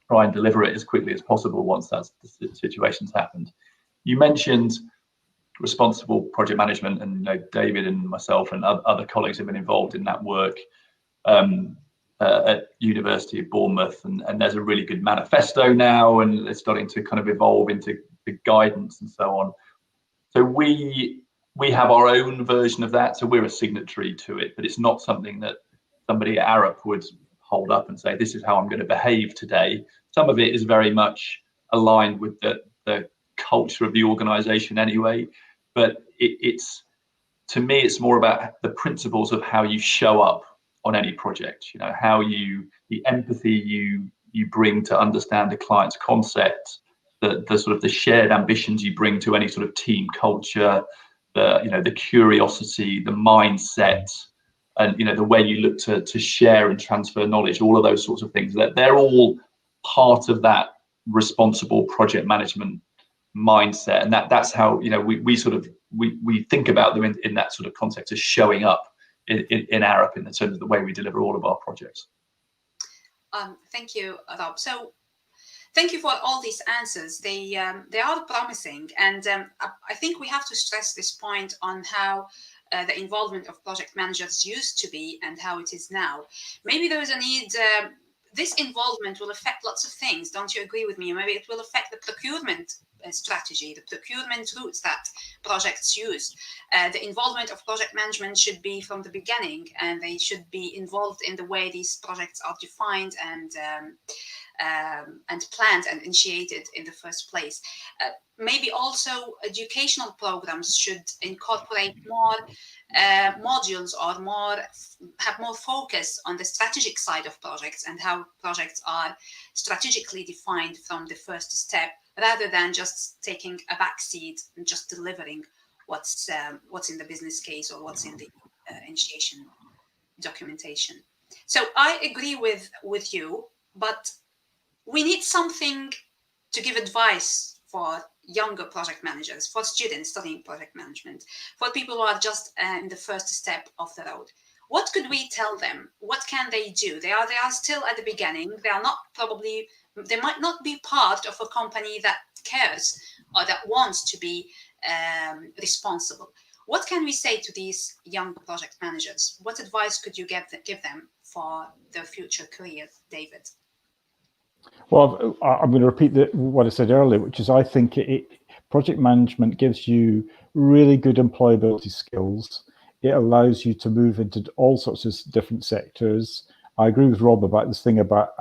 try and deliver it as quickly as possible once the situation's happened. You mentioned responsible project management, and David and myself and other colleagues have been involved in that work at University of Bournemouth, and there's a really good manifesto now, and it's starting to kind of evolve into the guidance and so on. So we have our own version of that, so we're a signatory to it, but it's not something that somebody at Arup would hold up and say, this is how I'm going to behave today. Some of it is very much aligned with the culture of the organization anyway, but it's to me, it's more about the principles of how you show up on any project, how the empathy you bring to understand the client's concept, the sort of the shared ambitions you bring to any sort of team culture, the curiosity, the mindset, and the way you look to share and transfer knowledge, all of those sorts of things, that they're all part of that responsible project management mindset. And that's how we think about them in that sort of context of showing up in Arup in terms of the way we deliver all of our projects. Thank you, Rob. So thank you for all these answers. They are promising, and I think we have to stress this point on how the involvement of project managers used to be and how it is now. Maybe there is a need. This involvement will affect lots of things. Don't you agree with me? Maybe it will affect the procurement strategy, the procurement routes that projects use. The involvement of project management should be from the beginning, and they should be involved in the way these projects are defined and planned and initiated in the first place. Maybe also educational programs should incorporate more modules or have more focus on the strategic side of projects and how projects are strategically defined from the first step, rather than just taking a backseat and just delivering what's in the business case or what's in the initiation documentation. So I agree with you, but we need something to give advice for younger project managers, for students studying project management, for people who are just in the first step of the road. What could we tell them? What can they do? They are still at the beginning. They might not be part of a company that cares or that wants to be responsible. What can we say to these young project managers? What advice could you give them for their future career, David? Well, I'm going to repeat what I said earlier, which is I think project management gives you really good employability skills. It allows you to move into all sorts of different sectors. I agree with Rob about this thing about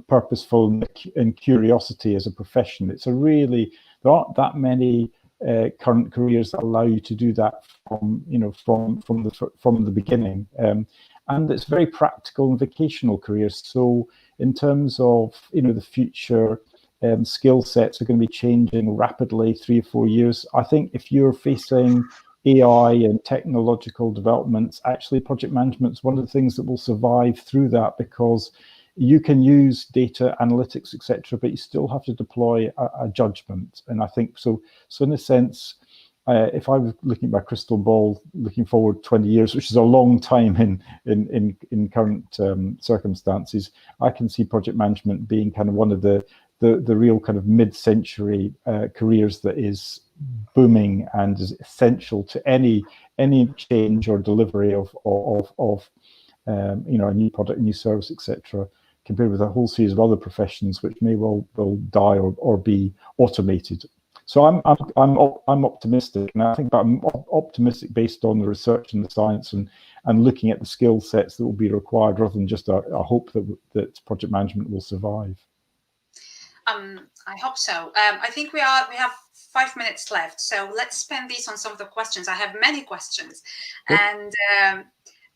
purposeful and curiosity as a profession. There aren't that many current careers that allow you to do that from the beginning, and it's very practical and vocational careers. So in terms of the future, skill sets are going to be changing rapidly 3 or 4 years. I think if you're facing AI and technological developments, actually project management is one of the things that will survive through that, because you can use data analytics, etc., but you still have to deploy a judgment. And I think so in a sense, if I was looking at my crystal ball, looking forward 20 years, which is a long time in current circumstances, I can see project management being kind of one of the real kind of mid-century careers that is booming and is essential to any change or delivery of a new product, a new service, etc., compared with a whole series of other professions which may well die or be automated. So I'm optimistic, and I think I'm optimistic based on the research and the science and looking at the skill sets that will be required, rather than just a hope that project management will survive. I hope so. I think we have 5 minutes left, so let's spend these on some of the questions. I have many questions, and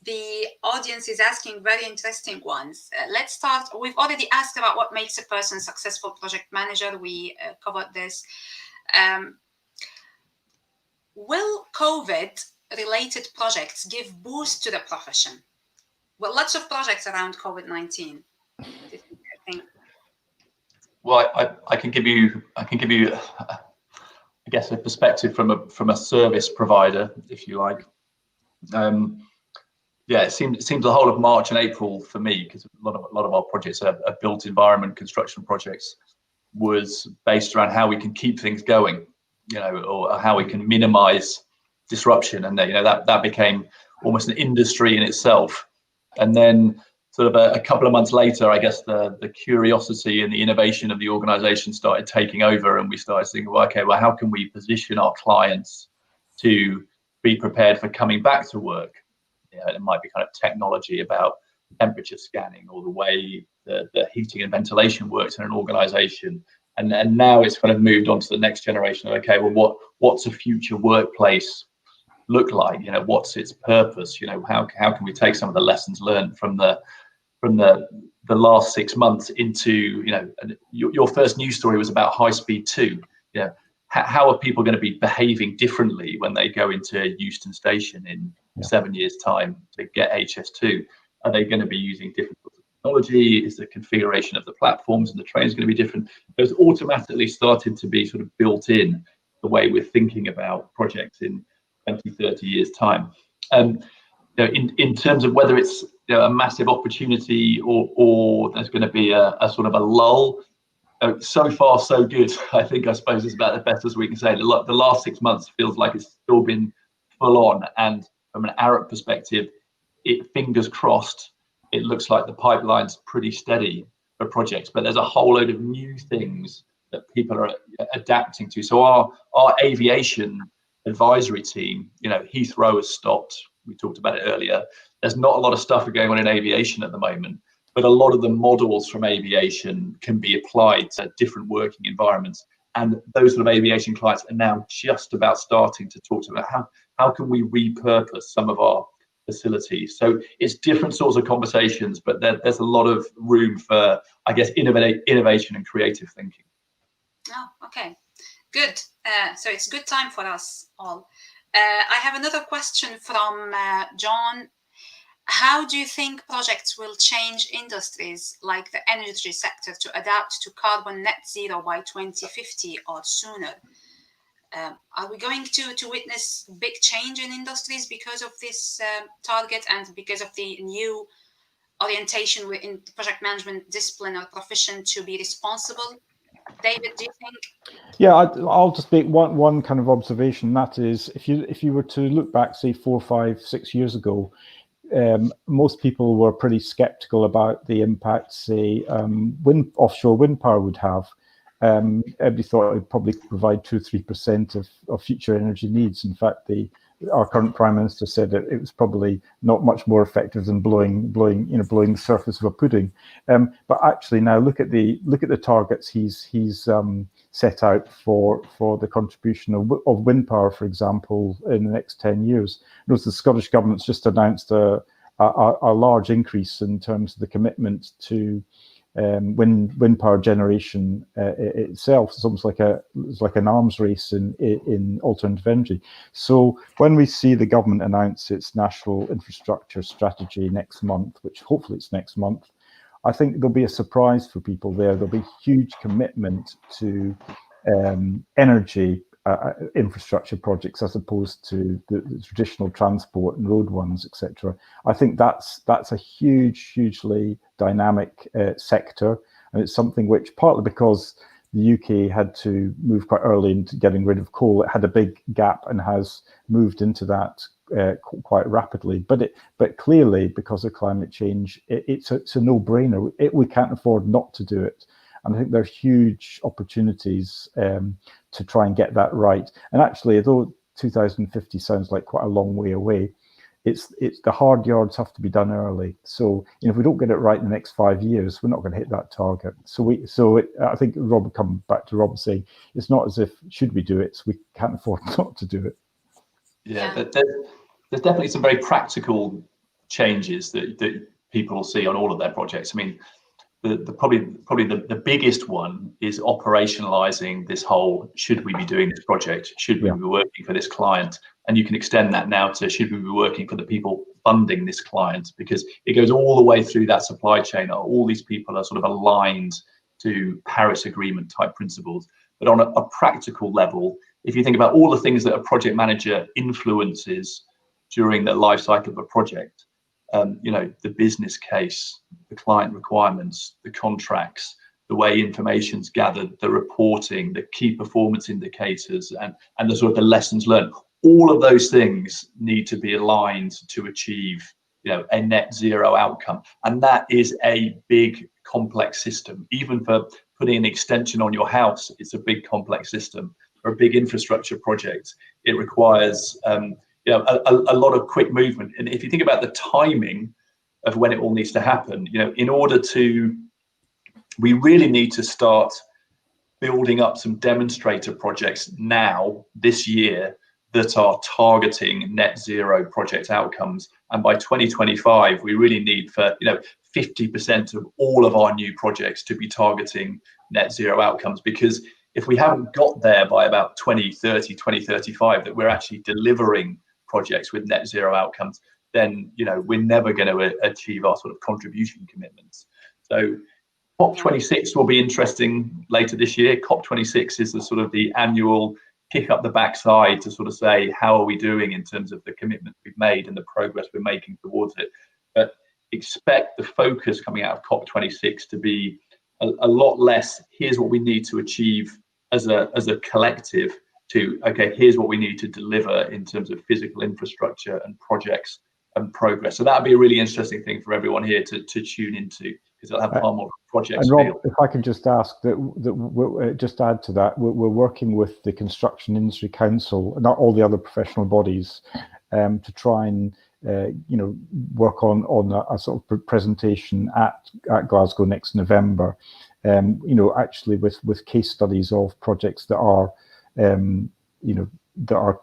The audience is asking very interesting ones. Let's start. We've already asked about what makes a person a successful project manager. We covered this. Will COVID-related projects give boost to the profession? Well, lots of projects around COVID-19. I think. Well, I can give you, I guess, a perspective from a service provider, if you like. Yeah, it seemed the whole of March and April for me, because a lot of our projects are built environment construction projects, was based around how we can keep things going, or how we can minimize disruption, and that became almost an industry in itself. And then sort of a couple of months later, I guess the curiosity and the innovation of the organization started taking over, and we started thinking, well, okay, well, how can we position our clients to be prepared for coming back to work? It might be kind of technology about temperature scanning, or the way the heating and ventilation works in an organization. And now it's kind of moved on to the next generation of, okay, well, what's a future workplace look like? What's its purpose? How can we take some of the lessons learned from the last 6 months into, your first news story was about high speed 2. How are people going to be behaving differently when they go into Euston Station in 7 years' time to get HS2? Are they going to be using different technology? Is the configuration of the platforms and the trains going to be different? Those automatically started to be sort of built in the way we're thinking about projects in 20, 30 years' time. In terms of whether it's a massive opportunity or there's going to be a sort of a lull, so far so good. I suppose it's about the best as we can say. The last 6 months feels like it's still been full on, and from an Arup perspective, fingers crossed, it looks like the pipeline's pretty steady for projects, but there's a whole load of new things that people are adapting to. So our aviation advisory team, Heathrow has stopped. We talked about it earlier. There's not a lot of stuff going on in aviation at the moment, but a lot of the models from aviation can be applied to different working environments. And those sort of aviation clients are now just about starting to talk about how can we repurpose some of our facilities. So it's different sorts of conversations, but there's a lot of room for, I guess, innovation and creative thinking. Oh, okay, good. So it's good time for us all. I have another question from John. How do you think projects will change industries like the energy sector to adapt to carbon net zero by 2050 or sooner? Are we going to witness big change in industries because of this target and because of the new orientation in project management discipline or profession to be responsible? David, do you think? Yeah, I'll just make one kind of observation. That is, if you were to look back, say 4, 5, 6 years ago, most people were pretty skeptical about the impact, say, offshore wind power would have. Everybody thought it would probably provide 2-3% of future energy needs. In fact, our current Prime Minister said that it was probably not much more effective than blowing the surface of a pudding. But actually, now look at the targets he's set out for the contribution of wind power, for example, in the next 10 years. Notice the Scottish government's just announced a large increase in terms of the commitment to wind power generation itself. It's almost like an arms race in alternative energy. So when we see the government announce its national infrastructure strategy next month, which hopefully it's next month, I think there'll be a surprise for people there. There'll be huge commitment to energy infrastructure projects as opposed to the traditional transport and road ones, etc. I think that's a hugely dynamic sector, and it's something which, partly because the UK had to move quite early into getting rid of coal, it had a big gap and has moved into that quite rapidly. But clearly, because of climate change, it's a no-brainer. We can't afford not to do it. And I think there are huge opportunities to try and get that right. And actually, although 2050 sounds like quite a long way away, it's the hard yards have to be done early. So if we don't get it right in the next 5 years, we're not going to hit that target. I think Rob, come back to Rob saying, it's not as if should we do it, so we can't afford not to do it. Yeah, but there's definitely some very practical changes that people will see on all of their projects. I mean, probably the biggest one is operationalizing this whole, should we be doing this project? Should we be working for this client? And you can extend that now to, should we be working for the people funding this client? Because it goes all the way through that supply chain. All these people are sort of aligned to Paris Agreement type principles. But on a practical level, if you think about all the things that a project manager influences during the life cycle of a project, you know, the business case, the client requirements, the contracts, the way information's gathered, the reporting, the key performance indicators, and the sort of the lessons learned. All of those things need to be aligned to achieve, you know, a net zero outcome. And that is a big, complex system. Even for putting an extension on your house, it's a big, complex system. For a big infrastructure project, it requires you know, a lot of quick movement. And if you think about the timing of when it all needs to happen, you know, in order to, we really need to start building up some demonstrator projects now, this year, that are targeting net zero project outcomes. And by 2025, we really need for, you know, 50% of all of our new projects to be targeting net zero outcomes. Because if we haven't got there by about 2030, 2035, that we're actually delivering projects with net zero outcomes, then, you know, we're never going to achieve our sort of contribution commitments. So COP26 will be interesting later this year. COP26 is the sort of the annual kick up the backside to sort of say, how are we doing in terms of the commitment we've made and the progress we're making towards it. But expect the focus coming out of COP26 to be a lot less, here's what we need to achieve as a collective, to, okay, here's what we need to deliver in terms of physical infrastructure and projects and progress. So that'd be a really interesting thing for everyone here to tune into, because they'll have far more projects. And Rob, if I can just ask that, just add to that, we're working with the Construction Industry Council, not all the other professional bodies, to try and you know, work on a sort of presentation at Glasgow next November. You know, actually with case studies of projects that are you know, that are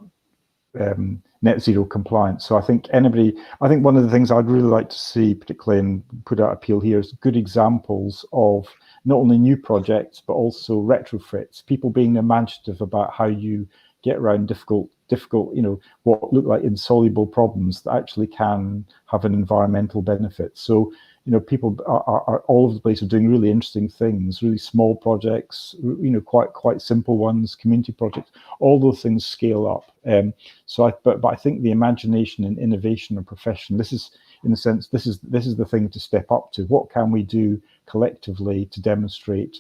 net zero compliant. So I think one of the things I'd really like to see, particularly, and put out appeal here, is good examples of not only new projects but also retrofits. People being imaginative about how you get around difficult, you know, what look like insoluble problems that actually can have an environmental benefit. So, you know, people are all over the place are doing really interesting things, really small projects, you know, quite simple ones, community projects. All those things scale up. But I think the imagination and innovation and profession, this is, in a sense, this is the thing to step up to. What can we do collectively to demonstrate?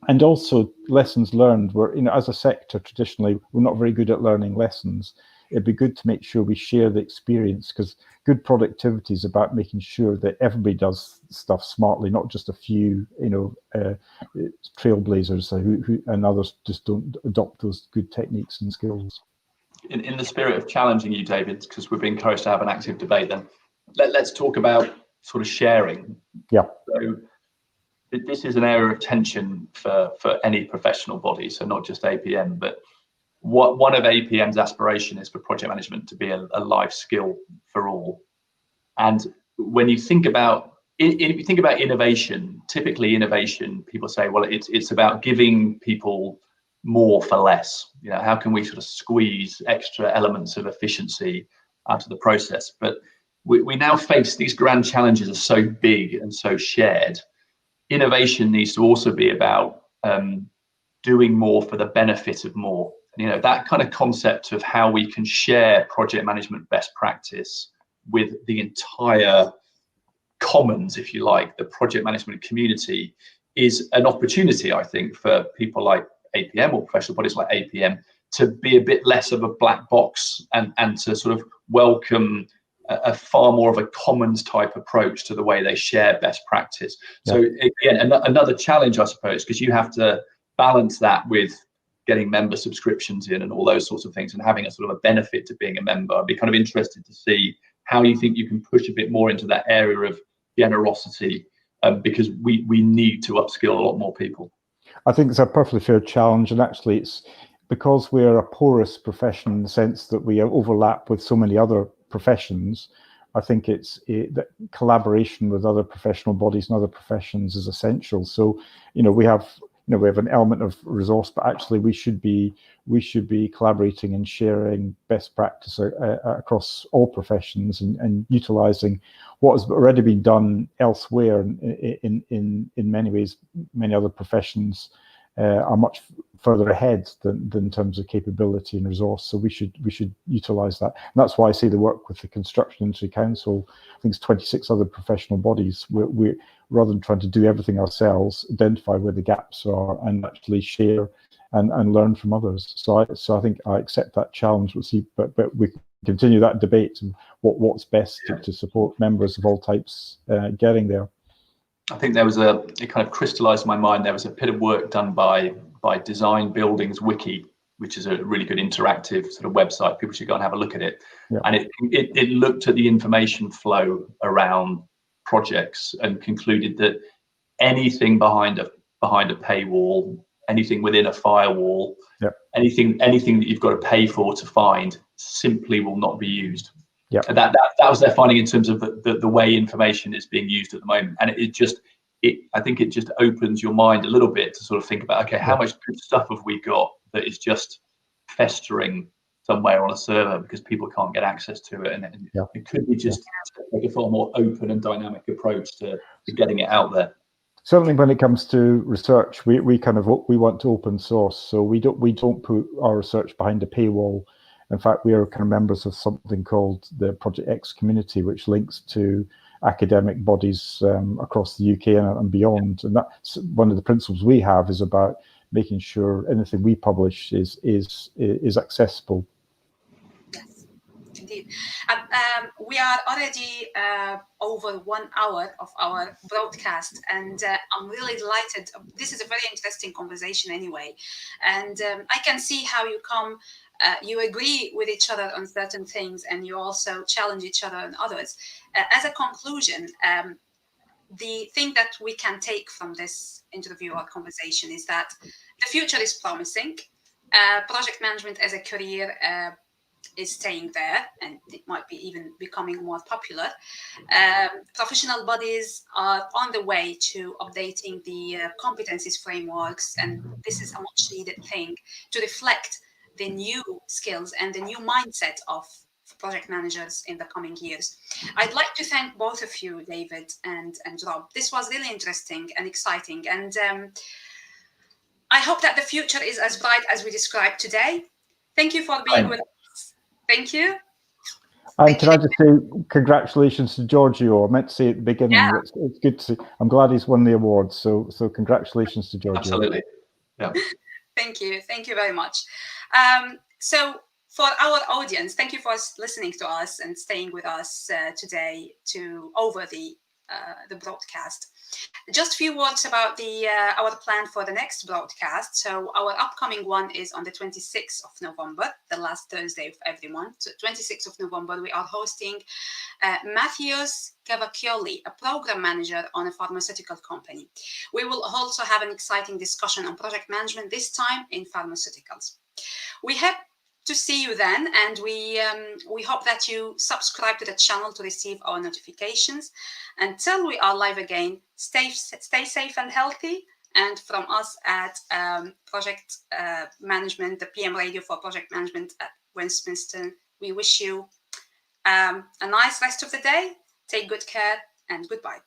And also lessons learned. We're, you know, as a sector, traditionally, we're not very good at learning lessons. It'd be good to make sure we share the experience, because good productivity is about making sure that everybody does stuff smartly, not just a few, you know, trailblazers who and others just don't adopt those good techniques and skills. In the spirit of challenging you, David, because we're being encouraged to have an active debate, then let's talk about sort of sharing. Yeah. So this is an area of tension for any professional body, so not just APM, but one of APM's aspiration is for project management to be a life skill for all. And when you think about if you think about innovation, typically innovation, people say, well, it's about giving people more for less. You know, how can we sort of squeeze extra elements of efficiency out of the process? But we now face these grand challenges are so big and so shared. Innovation needs to also be about doing more for the benefit of more. You know, that kind of concept of how we can share project management best practice with the entire commons, if you like, the project management community, is an opportunity, I think, for people like APM or professional bodies like APM to be a bit less of a black box and to sort of welcome a far more of a commons type approach to the way they share best practice. Yeah. So again, another challenge, I suppose, because you have to balance that with getting member subscriptions in and all those sorts of things, and having a sort of a benefit to being a member. I'd be kind of interested to see how you think you can push a bit more into that area of generosity, because we need to upskill a lot more people. I think it's a perfectly fair challenge, and actually it's because we're a porous profession in the sense that we overlap with so many other professions. I think that collaboration with other professional bodies and other professions is essential. So, we have an element of resource, but actually we should be collaborating and sharing best practice across all professions and utilizing what has already been done elsewhere. In many ways, many other professions are much further ahead than in terms of capability and resource. So we should utilize that. And that's why I see the work with the Construction Industry Council. I think it's 26 other professional bodies. We rather than trying to do everything ourselves, identify where the gaps are and actually share and learn from others. So I think I accept that challenge. We'll see, but we continue that debate and what's best to support members of all types getting there. I think it kind of crystallized in my mind. There was a bit of work done by Design Buildings Wiki, which is a really good interactive sort of website. People should go and have a look at it. Yeah. And it looked at the information flow around projects and concluded that anything behind a paywall, anything within a firewall, anything that you've got to pay for to find simply will not be used. Yeah, and that was their finding in terms of the way information is being used at the moment. And I think it just opens your mind a little bit to sort of think about, okay, how much good stuff have we got that is just festering somewhere on a server because people can't get access to it, and it could be just like a far more open and dynamic approach to getting it out there. Certainly, when it comes to research, we want to open source, so we don't put our research behind a paywall. In fact, we are kind of members of something called the Project X community, which links to academic bodies across the UK and beyond. And that's one of the principles we have, is about making sure anything we publish is accessible. Yes, indeed. We are already over 1 hour of our broadcast, and I'm really delighted. This is a very interesting conversation anyway, and I can see how you agree with each other on certain things, and you also challenge each other on others. As a conclusion, the thing that we can take from this interview or conversation is that the future is promising. Project management as a career is staying there, and it might be even becoming more popular. Professional bodies are on the way to updating the competencies frameworks, and this is a much needed thing to reflect the new skills and the new mindset of project managers in the coming years. I'd like to thank both of you, David and Rob. This was really interesting and exciting, and I hope that the future is as bright as we described today. Thank you for being with us. Thank you. And can I just say congratulations to Giorgio? I meant to say at the beginning. Yeah. It's good to see. I'm glad he's won the award. So congratulations to Giorgio. Absolutely. Yeah. Thank you very much. So for our audience, thank you for listening to us and staying with us today over the broadcast. Just a few words about our plan for the next broadcast. So our upcoming one is on the 26th of November, the last Thursday of every month. So 26th of November, we are hosting Matthews Cavacchioli, a program manager on a pharmaceutical company. We will also have an exciting discussion on project management, this time in pharmaceuticals. We hope to see you then, and we hope that you subscribe to the channel to receive our notifications. Until we are live again, stay safe and healthy. And from us at Project Management, the PM Radio for Project Management at Westminster, we wish you a nice rest of the day. Take good care, and goodbye.